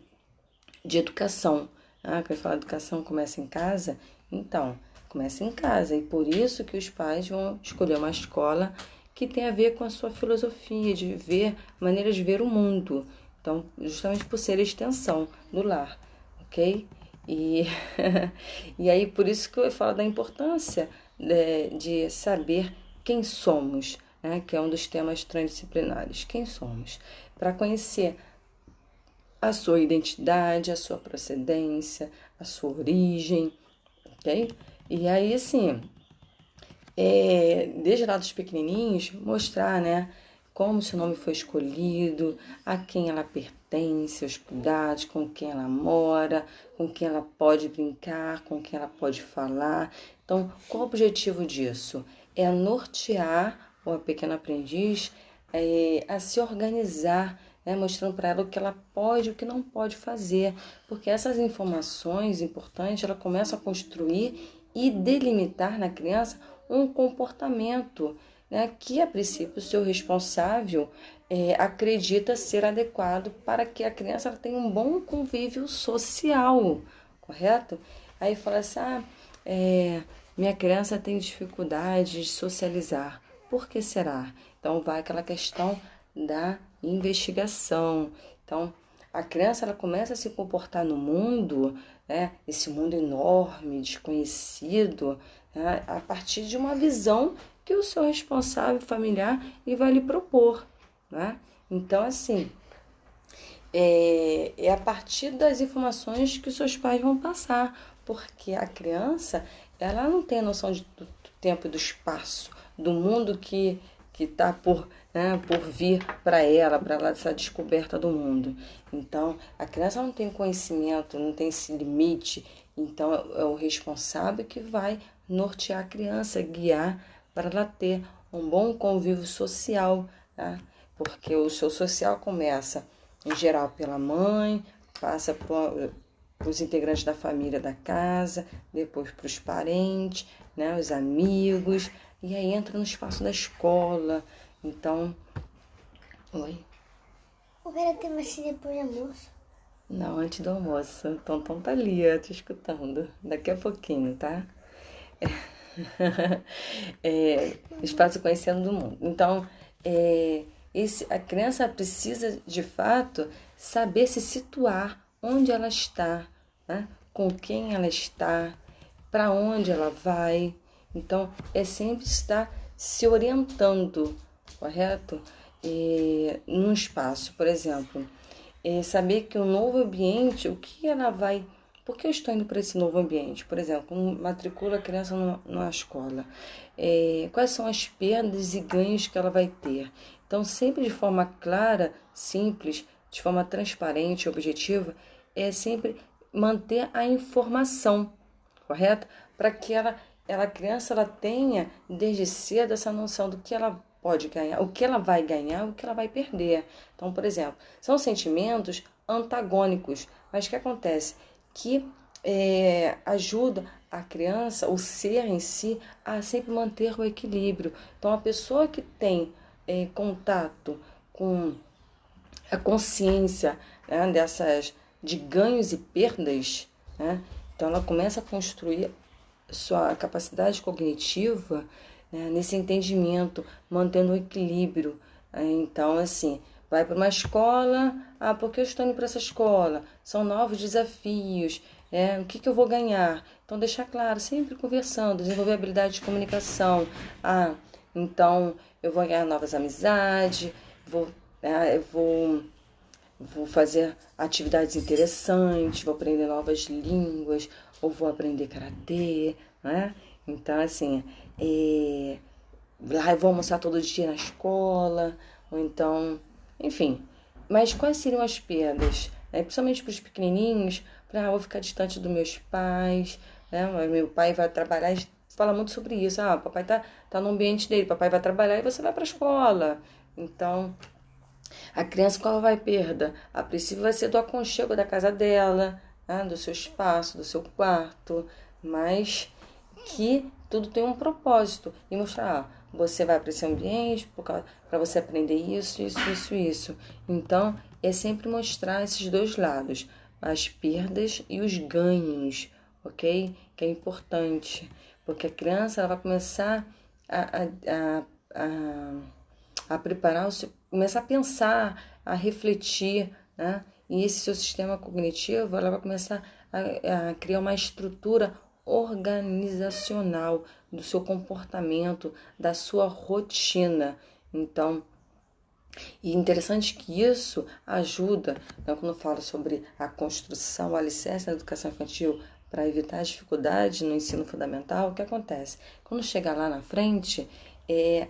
educação. Quando eu falo educação começa em casa, então, começa em casa. E por isso que os pais vão escolher uma escola que tem a ver com a sua filosofia, de ver, maneira de ver o mundo. Então, justamente por ser a extensão do lar, ok? E aí, por isso que eu falo da importância de saber quem somos, né? Que é um dos temas transdisciplinares. Quem somos? Para conhecer a sua identidade, a sua procedência, a sua origem, ok? E aí, assim, desde lá dos pequenininhos, mostrar, né, como seu nome foi escolhido, a quem ela pertence, os cuidados, com quem ela mora, com quem ela pode brincar, com quem ela pode falar. Então, qual o objetivo disso? É nortear a pequena aprendiz a se organizar, né, mostrando para ela o que ela pode e o que não pode fazer. Porque essas informações importantes, ela começa a construir e delimitar na criança um comportamento, né, que a princípio o seu responsável acredita ser adequado para que a criança ela tenha um bom convívio social, correto? Aí fala assim, minha criança tem dificuldade de socializar, por que será? Então vai aquela questão da investigação. Então a criança ela começa a se comportar no mundo, né, esse mundo enorme, desconhecido, né, a partir de uma visão que o seu responsável familiar vai lhe propor, né? Então, assim, é a partir das informações que os seus pais vão passar, porque a criança, ela não tem noção do tempo e do espaço, do mundo que está por vir para ela essa descoberta do mundo. Então, a criança não tem conhecimento, não tem esse limite, então é o responsável que vai nortear a criança, guiar para ela ter um bom convívio social, tá? Porque o seu social começa, em geral, pela mãe, passa para os integrantes da família da casa, depois para os parentes, né, os amigos, e aí entra no espaço da escola. Então, oi? O karatê vai ser depois do almoço? Não, antes do almoço. O Tonton tá ali, ó, te escutando. Daqui a pouquinho, tá? Espaço Conhecendo do Mundo. Então, a criança precisa, de fato, saber se situar onde ela está, né? Com quem ela está, para onde ela vai. Então, é sempre estar se orientando, correto? Num espaço, por exemplo, saber que o novo ambiente, o que ela vai. Por que eu estou indo para esse novo ambiente? Por exemplo, quando matricula a criança numa escola, quais são as perdas e ganhos que ela vai ter? Então, sempre de forma clara, simples, de forma transparente e objetiva, é sempre manter a informação, correto? Para que a criança ela tenha desde cedo essa noção do que ela pode ganhar, o que ela vai ganhar, o que ela vai perder. Então, por exemplo, são sentimentos antagônicos, mas o que acontece? Que ajuda a criança, o ser em si, a sempre manter o equilíbrio. Então, a pessoa que tem contato com a consciência, né, de ganhos e perdas, né, então ela começa a construir sua capacidade cognitiva, né, nesse entendimento, mantendo o equilíbrio. Então, assim, vai para uma escola, por que eu estou indo para essa escola? São novos desafios, o que eu vou ganhar? Então, deixar claro, sempre conversando, desenvolver habilidade de comunicação. Então, eu vou ganhar novas amizades, vou fazer atividades interessantes, vou aprender novas línguas, ou vou aprender karatê, né? Então, assim, lá eu vou almoçar todo dia na escola, ou então, enfim. Mas quais seriam as perdas? Principalmente para os pequenininhos, vou ficar distante dos meus pais, né? Meu pai vai trabalhar, a gente fala muito sobre isso. Papai tá no ambiente dele, papai vai trabalhar e você vai para a escola. Então, a criança, qual vai perda? A princípio vai ser do aconchego da casa dela, né? Do seu espaço, do seu quarto, mas que tudo tem um propósito. E mostrar, você vai para esse ambiente para você aprender isso, isso, isso, isso. Então, é sempre mostrar esses dois lados, as perdas e os ganhos, ok? Que é importante, porque a criança ela vai começar a preparar, começar a pensar, a refletir, né? E esse seu sistema cognitivo, ela vai começar a criar uma estrutura organizacional do seu comportamento, da sua rotina. Então, e interessante que isso ajuda, né, quando eu falo sobre a construção, o alicerce da educação infantil para evitar as dificuldades no ensino fundamental, o que acontece? Quando chegar lá na frente,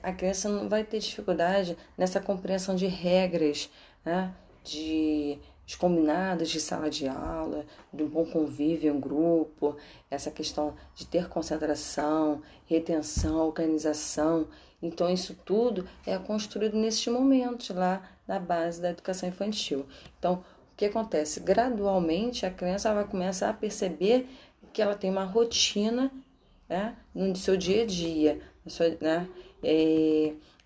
a criança não vai ter dificuldade nessa compreensão de regras, né, de combinados de sala de aula, de um bom convívio em grupo, essa questão de ter concentração, retenção, organização. Então, isso tudo é construído nesses momentos lá na base da educação infantil. Então, o que acontece? Gradualmente, a criança vai começar a perceber que ela tem uma rotina, né, no seu dia a dia, né?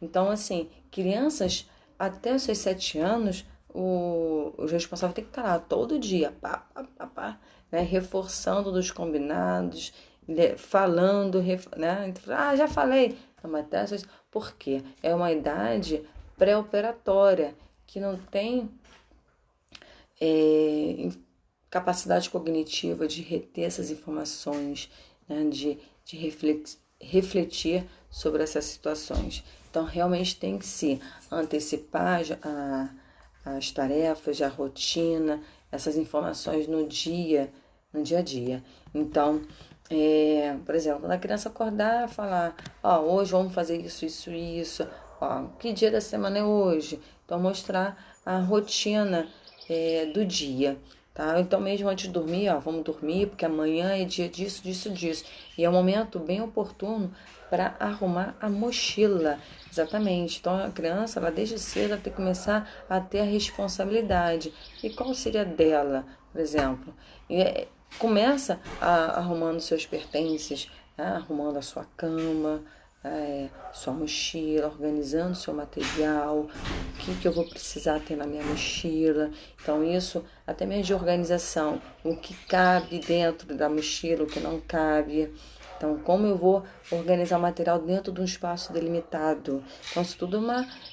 Então, assim, crianças até os seus 7 anos, os responsáveis têm que estar lá todo dia, né, reforçando dos combinados, falando, né? Já falei. Por quê? É uma idade pré-operatória que não tem capacidade cognitiva de reter essas informações, né? de refletir sobre essas situações. Então, realmente tem que se antecipar as tarefas, a rotina, essas informações no dia a dia. Então, por exemplo, quando a criança acordar, falar, hoje vamos fazer isso, isso, isso, que dia da semana é hoje? Então, mostrar a rotina do dia, tá? Então, mesmo antes de dormir, vamos dormir, porque amanhã é dia disso, disso, disso. E é um momento bem oportuno para arrumar a mochila, exatamente. Então, a criança, ela desde cedo, ela tem que começar a ter a responsabilidade. E qual seria dela, por exemplo? Começa arrumando seus pertences, né? Arrumando a sua cama, sua mochila, organizando seu material, o que eu vou precisar ter na minha mochila. Então isso, até mesmo de organização, o que cabe dentro da mochila, o que não cabe. Então, como eu vou organizar o material dentro de um espaço delimitado. Então, isso tudo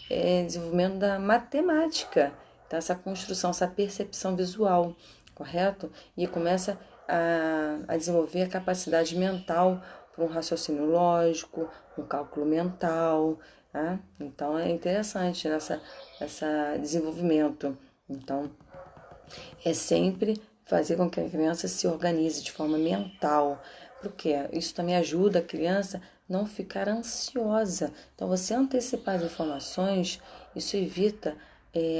é desenvolvimento da matemática. Então, essa construção, essa percepção visual, correto? E começa a desenvolver a capacidade mental para um raciocínio lógico, um cálculo mental, tá? Então, é interessante esse desenvolvimento. Então, é sempre fazer com que a criança se organize de forma mental, porque isso também ajuda a criança não ficar ansiosa. Então, você antecipar as informações, isso evita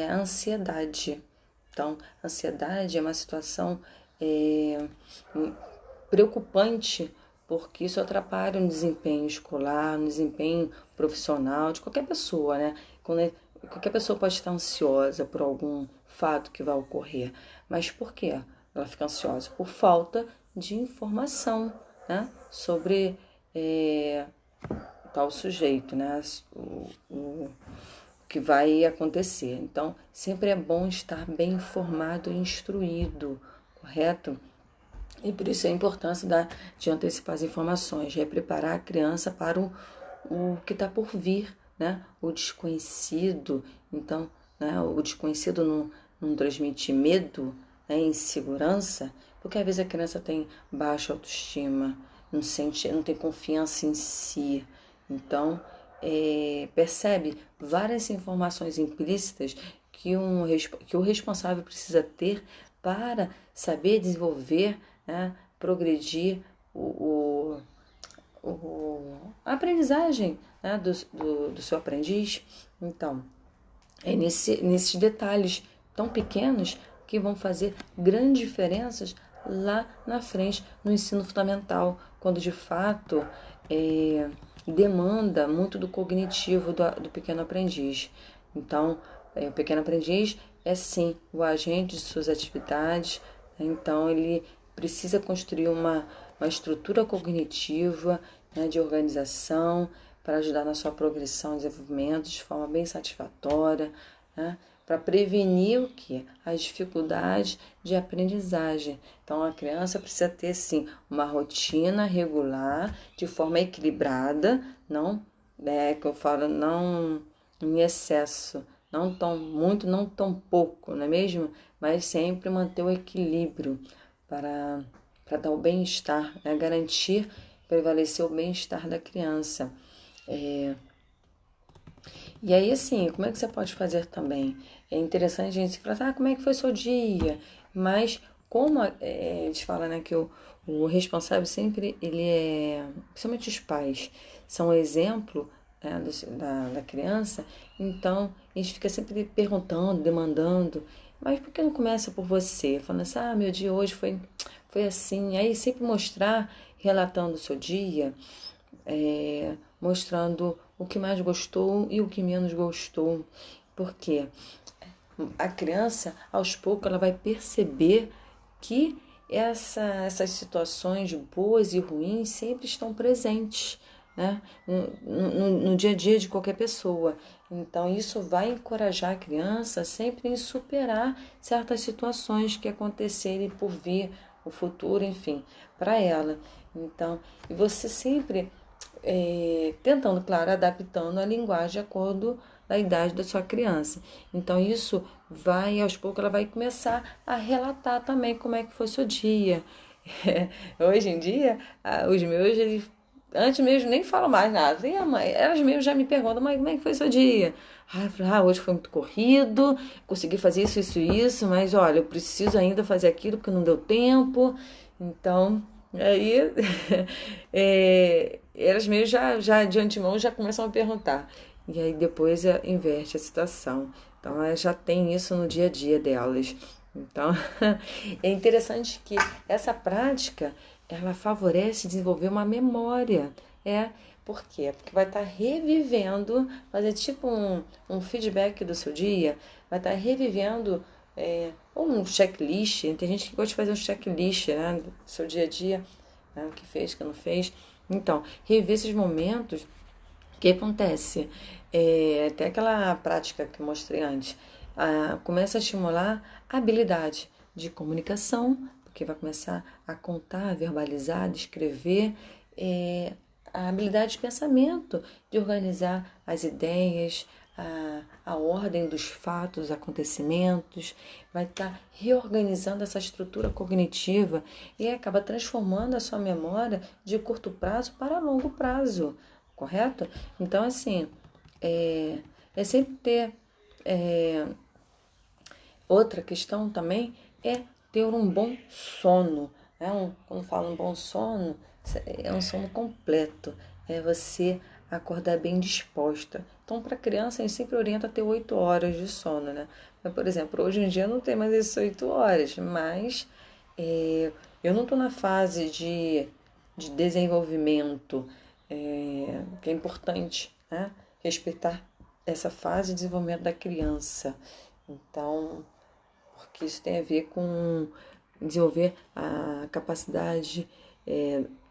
a ansiedade. Então, a ansiedade é uma situação preocupante, porque isso atrapalha no desempenho escolar, no desempenho profissional de qualquer pessoa, né? Qualquer pessoa pode estar ansiosa por algum fato que vai ocorrer. Mas por quê? Ela fica ansiosa por falta de informação, né, sobre tal sujeito, né, o que vai acontecer. Então, sempre é bom estar bem informado e instruído, correto? E por isso a importância de antecipar as informações, de preparar a criança para o que está por vir, né, o desconhecido. Então, né, o desconhecido não transmite medo, né, insegurança, porque às vezes a criança tem baixa autoestima, não tem confiança em si. Então, percebe várias informações implícitas que o responsável precisa ter para saber desenvolver, né, progredir a aprendizagem, né, do seu aprendiz. Então, é nesses detalhes tão pequenos que vão fazer grandes diferenças lá na frente no ensino fundamental, quando de fato demanda muito do cognitivo do pequeno aprendiz. Então, o pequeno aprendiz é sim o agente de suas atividades, então ele precisa construir uma estrutura cognitiva, né, de organização para ajudar na sua progressão e desenvolvimento de forma bem satisfatória, né, para prevenir o quê? As dificuldades de aprendizagem. Então, a criança precisa ter, sim, uma rotina regular, de forma equilibrada, não, que eu falo, não em excesso, não tão muito, não tão pouco, não é mesmo? Mas sempre manter o equilíbrio para dar o bem-estar, né? Garantir, prevalecer o bem-estar da criança. E aí, assim, como é que você pode fazer também? É interessante a gente falar, como é que foi seu dia? Mas como eles falam, né, que o responsável sempre, principalmente os pais, são exemplo, né, da criança, então a gente fica sempre perguntando, demandando, mas por que não começa por você? Falando assim, meu dia hoje foi assim. Aí sempre mostrar, relatando o seu dia, mostrando o que mais gostou e o que menos gostou. Porque a criança, aos poucos, ela vai perceber que essas situações boas e ruins sempre estão presentes, né, no dia a dia de qualquer pessoa. Então, isso vai encorajar a criança sempre em superar certas situações que acontecerem por vir, o futuro, enfim, para ela. Então, e você sempre tentando, claro, adaptando a linguagem de acordo da idade da sua criança. Então, isso vai, aos poucos, ela vai começar a relatar também como é que foi seu dia. Hoje em dia, os meus, eles, antes mesmo, nem falam mais nada. E a mãe, elas mesmo já me perguntam, mãe, como é que foi seu dia? Eu falo, hoje foi muito corrido, consegui fazer isso, mas olha, eu preciso ainda fazer aquilo porque não deu tempo. Então, aí, elas mesmo já de antemão já começam a perguntar. E aí depois inverte a situação. Então, elas já tem isso no dia a dia delas. Então, é interessante que essa prática, ela favorece desenvolver uma memória. Por quê? Porque vai estar revivendo, fazer tipo um feedback do seu dia, vai estar revivendo um checklist. Tem gente que gosta de fazer um checklist, né, do seu dia a dia, né, o que fez, o que não fez. Então, reviver esses momentos O que acontece? Até aquela prática que eu mostrei antes, começa a estimular a habilidade de comunicação, porque vai começar a contar, verbalizar, descrever, a habilidade de pensamento, de organizar as ideias, a ordem dos fatos, acontecimentos, vai estar reorganizando essa estrutura cognitiva e acaba transformando a sua memória de curto prazo para longo prazo, correto? Então, assim, é sempre ter. Outra questão também é ter um bom sono. Quando falo um bom sono, é um sono completo. É você acordar bem disposta. Então, para criança, a gente sempre orienta a ter 8 horas de sono, né? Mas, por exemplo, hoje em dia não tem mais essas 8 horas, mas eu não estou na fase de desenvolvimento, que é importante, né? Respeitar essa fase de desenvolvimento da criança. Então, porque isso tem a ver com desenvolver a capacidade,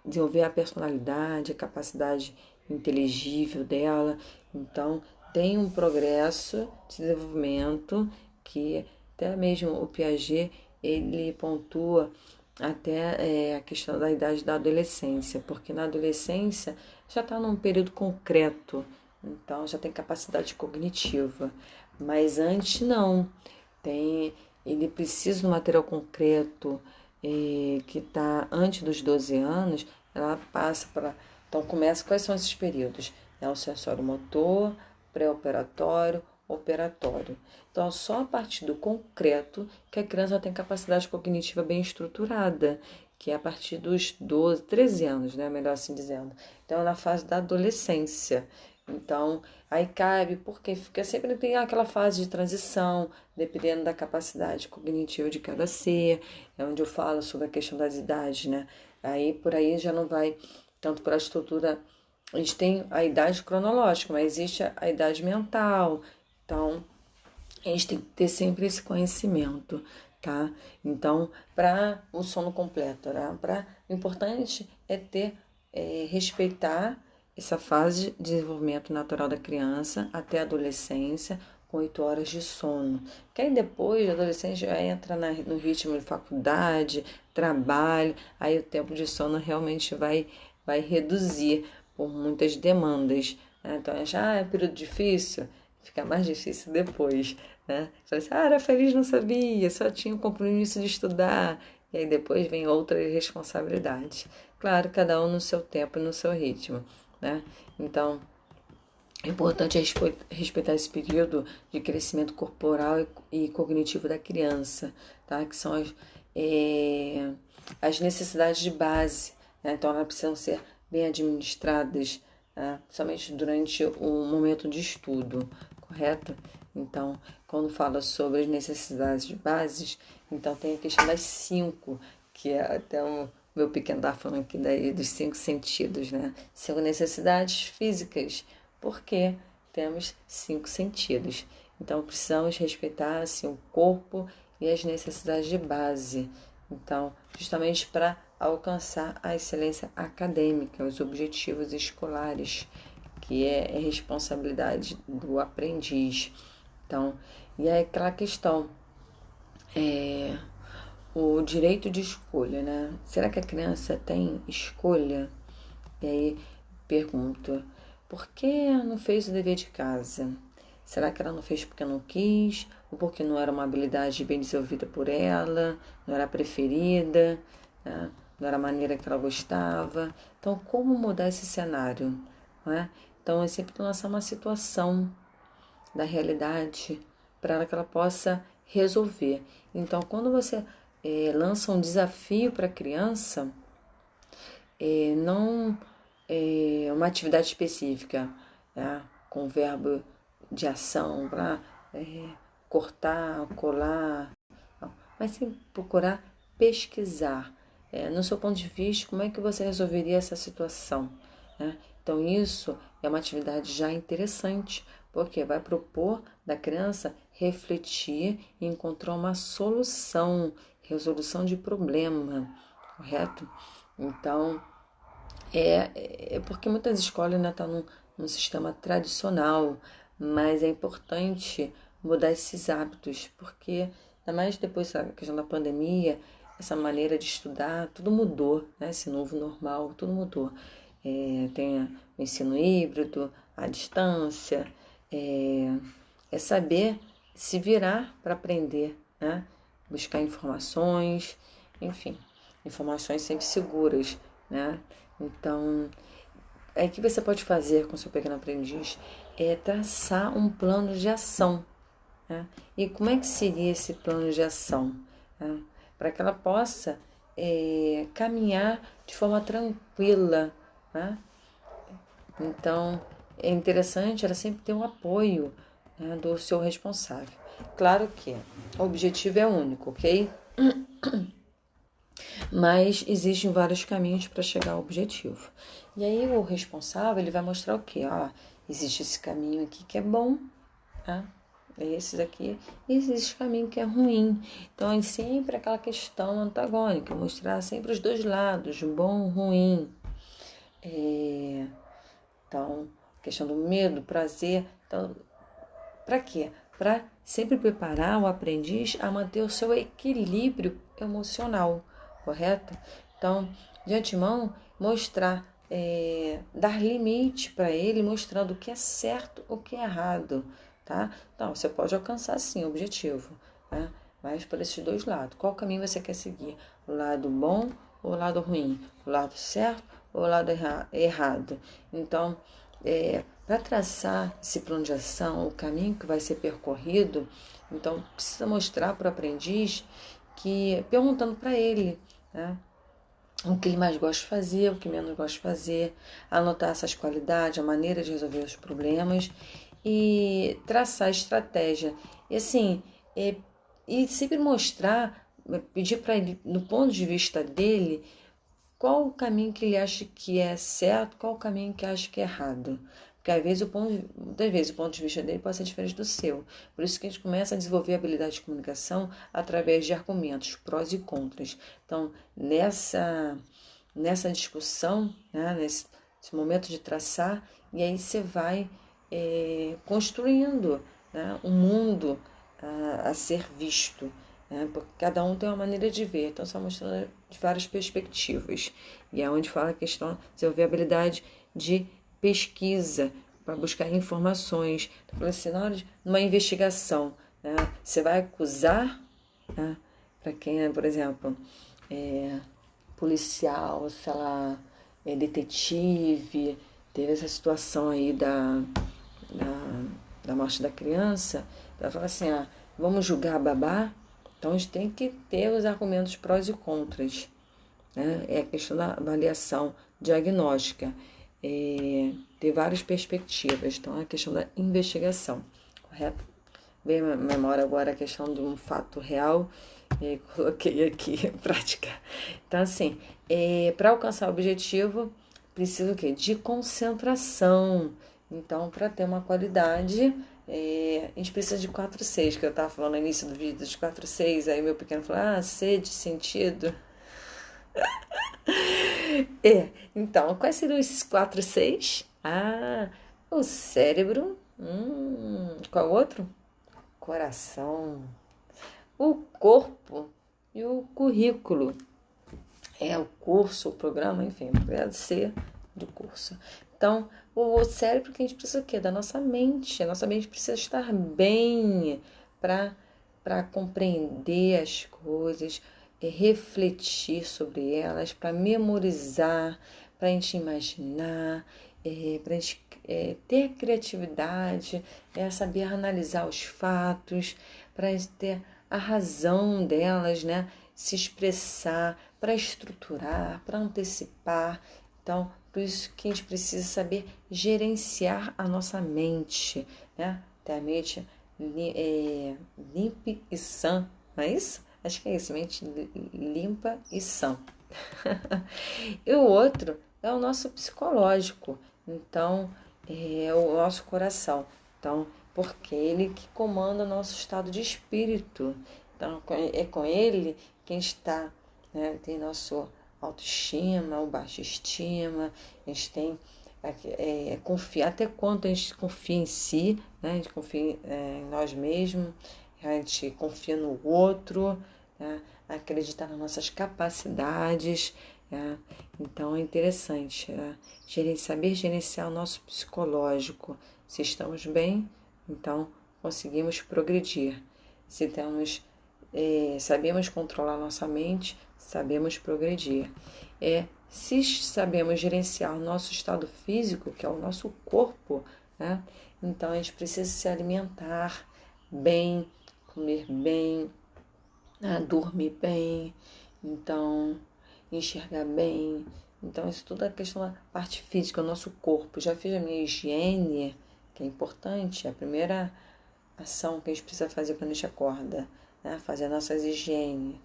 desenvolver a personalidade, a capacidade inteligível dela. Então, tem um progresso de desenvolvimento que até mesmo o Piaget, ele pontua até a questão da idade da adolescência, porque na adolescência já está num período concreto, então já tem capacidade cognitiva, mas antes não. Ele precisa de um material concreto que está antes dos 12 anos, ela passa para. Então começa, quais são esses períodos? É o sensório motor, pré-operatório, operatório. Então, só a partir do concreto que a criança tem capacidade cognitiva bem estruturada, que é a partir dos 12, 13 anos, né? Melhor assim dizendo. Então, na fase da adolescência. Então, aí cabe, porque sempre tem aquela fase de transição, dependendo da capacidade cognitiva de cada ser, é onde eu falo sobre a questão das idades, né? Aí, por aí já não vai tanto para a estrutura. A gente tem a idade cronológica, mas existe a idade mental. Então, a gente tem que ter sempre esse conhecimento, tá? Então, para o sono completo, né? O importante é respeitar essa fase de desenvolvimento natural da criança até a adolescência, com 8 horas de sono. Que aí depois, a adolescência já entra no ritmo de faculdade, trabalho, aí o tempo de sono realmente vai reduzir por muitas demandas, né? Então, já é um período difícil, fica mais difícil depois, né? Fala assim, era feliz, não sabia, só tinha o compromisso de estudar, e aí depois vem outras responsabilidades. Claro, cada um no seu tempo e no seu ritmo, né? Então, é importante respeitar esse período de crescimento corporal e cognitivo da criança, tá? Que são as necessidades de base, né? Então, elas precisam ser bem administradas, né? Somente durante o momento de estudo, correto? Então, quando fala sobre as necessidades de bases, então tem a questão das 5, que é até o meu pequeno estava falando aqui dos 5 sentidos, né? 5 necessidades físicas, porque temos 5 sentidos. Então, precisamos respeitar assim, o corpo e as necessidades de base. Então, justamente para alcançar a excelência acadêmica, os objetivos escolares, que é responsabilidade do aprendiz. Então, e é aquela questão, o direito de escolha, né? Será que a criança tem escolha? E aí pergunto, por que não fez o dever de casa? Será que ela não fez porque não quis? Ou porque não era uma habilidade bem desenvolvida por ela? Não era a preferida? Né? Não era a maneira que ela gostava? Então, como mudar esse cenário? Não é? Então, é sempre lançar uma situação da realidade para ela que ela possa resolver. Então, quando você lança um desafio para a criança, não uma atividade específica, né, com verbo de ação para cortar, colar, mas sim procurar pesquisar. No seu ponto de vista, como é que você resolveria essa situação? Né? Então, isso é uma atividade já interessante, porque vai propor da criança refletir e encontrar uma solução, resolução de problema, correto? Então, porque muitas escolas ainda estão num sistema tradicional, mas é importante mudar esses hábitos, porque, ainda mais depois da questão da pandemia, essa maneira de estudar, tudo mudou, né? Esse novo normal, tudo mudou. Tem o ensino híbrido, a distância, é saber se virar para aprender, né? Buscar informações, enfim, informações sempre seguras, né? Então, o que você pode fazer com seu pequeno aprendiz é traçar um plano de ação, né? E como é que seria esse plano de ação, né? Para que ela possa caminhar de forma tranquila, né? Então, é interessante ela sempre ter um apoio, né, do seu responsável. Claro que o objetivo é único, ok? Mas existem vários caminhos para chegar ao objetivo. E aí o responsável ele vai mostrar o quê? Existe esse caminho aqui que é bom, tá? Esse daqui, existe caminho que é ruim. Então é sempre aquela questão antagônica, mostrar sempre os dois lados, bom, ruim. Então, questão do medo, prazer. Então, para quê? Para sempre preparar o aprendiz a manter o seu equilíbrio emocional, correto? Então, de antemão, mostrar, dar limite para ele, mostrando o que é certo, o que é errado, tá? Então, você pode alcançar sim o objetivo, tá? Mas por esses dois lados. Qual caminho você quer seguir? O lado bom ou o lado ruim? O lado certo ou o lado errado? Então, para traçar esse plano de ação, o caminho que vai ser percorrido, então precisa mostrar para o aprendiz perguntando para ele, né, o que ele mais gosta de fazer, o que menos gosta de fazer, anotar essas qualidades, a maneira de resolver os problemas e traçar estratégia. E assim, e sempre mostrar, pedir para ele, no ponto de vista dele, qual o caminho que ele acha que é certo, qual o caminho que acha que é errado. Porque às vezes muitas vezes o ponto de vista dele pode ser diferente do seu. Por isso que a gente começa a desenvolver a habilidade de comunicação através de argumentos, prós e contras. Então, nessa discussão, né, nesse momento de traçar, e aí você vai construindo, né, um mundo a ser visto, né, porque cada um tem uma maneira de ver, então só mostrando de várias perspectivas. E é onde fala a questão de desenvolver a habilidade de pesquisa, para buscar informações. Então, falando assim, na hora de uma investigação, né, você vai acusar, né, para quem é, por exemplo, policial, sei lá, detetive, teve essa situação aí da morte da criança, ela fala assim, vamos julgar babá, então a gente tem que ter os argumentos prós e contras, né? É a questão da avaliação diagnóstica, ter várias perspectivas, então é a questão da investigação, correto? Veio à memória agora a questão de um fato real, coloquei aqui em prática. Então, assim, para alcançar o objetivo, precisa o quê? De concentração. Então, para ter uma qualidade, a gente precisa de 4 Cs, que eu estava falando no início do vídeo, de 4 Cs, aí meu pequeno falou, C de sentido. Então, quais seriam esses 4 Cs? O cérebro, qual outro? Coração, o corpo e o currículo. O curso, o programa, enfim, pode ser do curso. Então, o cérebro que a gente precisa o quê? Da nossa mente. A nossa mente precisa estar bem para compreender as coisas, refletir sobre elas, para memorizar, para a gente imaginar, para a gente ter criatividade, saber analisar os fatos, para a gente ter a razão delas, né? Se expressar, para estruturar, para antecipar. Então, por isso que a gente precisa saber gerenciar a nossa mente, né? Ter a mente limpa e sã, não é isso? Acho que é isso, mente limpa e sã. E o outro é o nosso psicológico, então, é o nosso coração. Então, porque é ele que comanda o nosso estado de espírito. Então, é com ele que a gente está, né? Tem nosso autoestima ou baixa estima, a gente tem confiar, até quanto a gente confia em si, né? A gente confia em nós mesmos, a gente confia no outro, né? Acreditar nas nossas capacidades. Né? Então é interessante saber gerenciar o nosso psicológico. Se estamos bem, então conseguimos progredir. Se sabemos controlar nossa mente, sabemos progredir. Se sabemos gerenciar o nosso estado físico, que é o nosso corpo, né? Então a gente precisa se alimentar bem, comer bem, dormir bem, então enxergar bem. Então isso tudo é questão da parte física, o nosso corpo. Já fiz a minha higiene, que é importante, a primeira ação que a gente precisa fazer quando a gente acorda, né? Fazer nossas higiene,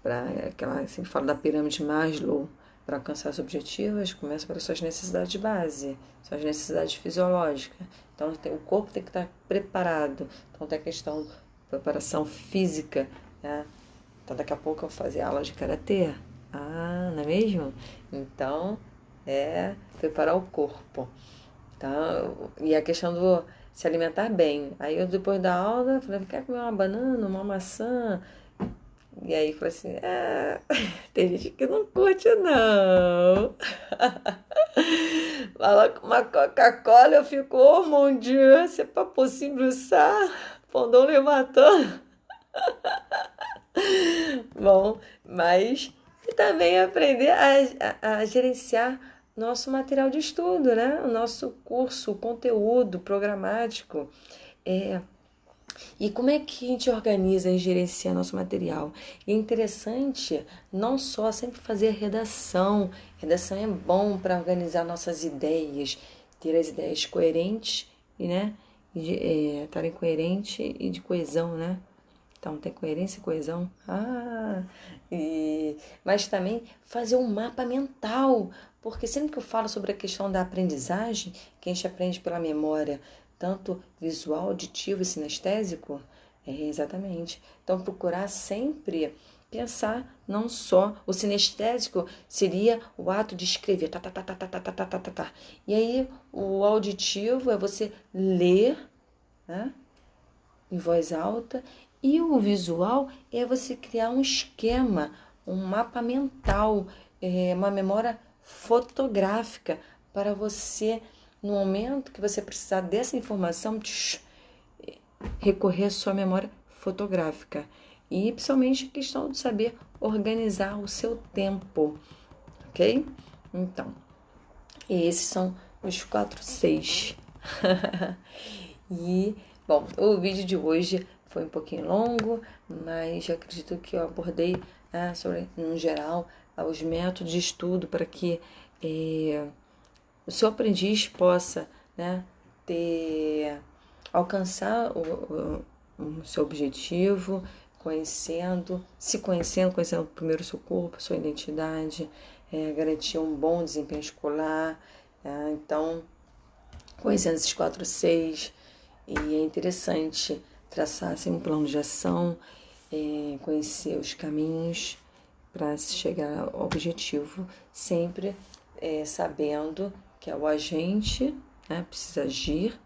para aquela, assim, fala da pirâmide Maslow, para alcançar os objetivos, começa pelas suas necessidades de base, suas necessidades fisiológicas. Então o corpo tem que estar preparado. Então tem a questão da preparação física, né? Então daqui a pouco eu vou fazer aula de karatê. Não é mesmo? Então preparar o corpo. Então, e a questão do se alimentar bem. Aí eu depois da aula falei, quer comer uma banana, uma maçã? E aí falei assim, tem gente que não curte não. Fala com uma Coca-Cola, eu fico, oh mon Dieu, c'est pas possible ça, pendant le matin. Bom, mas e também aprender a gerenciar nosso material de estudo, né? O nosso curso, o conteúdo programático. E como é que a gente organiza e gerencia nosso material? E é interessante não só sempre fazer redação. Redação é bom para organizar nossas ideias, ter as ideias coerentes, né? Estarem coerentes e de coesão, né? Então, tem coerência e coesão. Mas também fazer um mapa mental. Porque sempre que eu falo sobre a questão da aprendizagem, que a gente aprende pela memória, tanto visual, auditivo e sinestésico, exatamente. Então, procurar sempre pensar não só... O sinestésico seria o ato de escrever. E aí, o auditivo é você ler, né, em voz alta. E o visual é você criar um esquema, um mapa mental, uma memória fotográfica para você, no momento que você precisar dessa informação, recorrer à sua memória fotográfica. E principalmente a questão de saber organizar o seu tempo, ok? Então, esses são os 4 6. E, bom, o vídeo de hoje foi um pouquinho longo, mas eu acredito que eu abordei sobre, no geral, os métodos de estudo para que o seu aprendiz possa, né, alcançar o seu objetivo, conhecendo primeiro o seu corpo, sua identidade, garantir um bom desempenho escolar. Então, conhecendo esses 4 6, e é interessante traçar assim, um plano de ação, conhecer os caminhos para chegar ao objetivo, sempre sabendo que é o agente, né, precisa agir,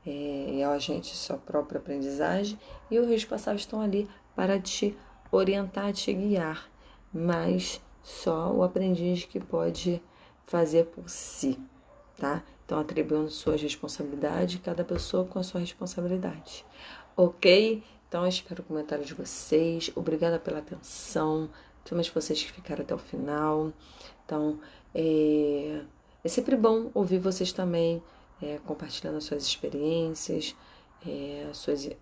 é o agente de sua própria aprendizagem, e os responsáveis estão ali para te orientar, te guiar, mas só o aprendiz que pode fazer por si, tá? Então, atribuindo suas responsabilidades, cada pessoa com a sua responsabilidade. Ok? Então, eu espero o comentário de vocês. Obrigada pela atenção, principalmente vocês que ficaram até o final. Então, é sempre bom ouvir vocês também, compartilhando as suas experiências,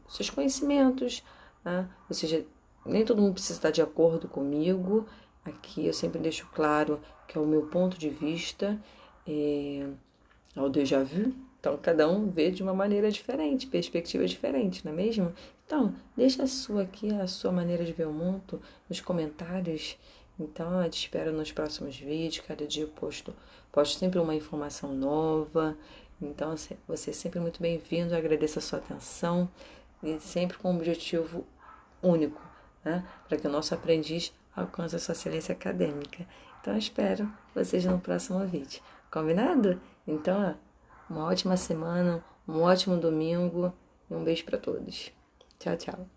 seus conhecimentos. Né? Ou seja, nem todo mundo precisa estar de acordo comigo. Aqui eu sempre deixo claro que é o meu ponto de vista, ao déjà vu. Então, cada um vê de uma maneira diferente, perspectiva diferente, não é mesmo? Então, deixa a sua maneira de ver o mundo nos comentários. Então, eu te espero nos próximos vídeos. Cada dia eu posto sempre uma informação nova. Então, você é sempre muito bem-vindo. Eu agradeço a sua atenção e sempre com um objetivo único, né? Para que o nosso aprendiz alcance a sua excelência acadêmica. Então, eu espero vocês no próximo vídeo. Combinado? Então, ó, uma ótima semana, um ótimo domingo e um beijo para todos. Tchau, tchau.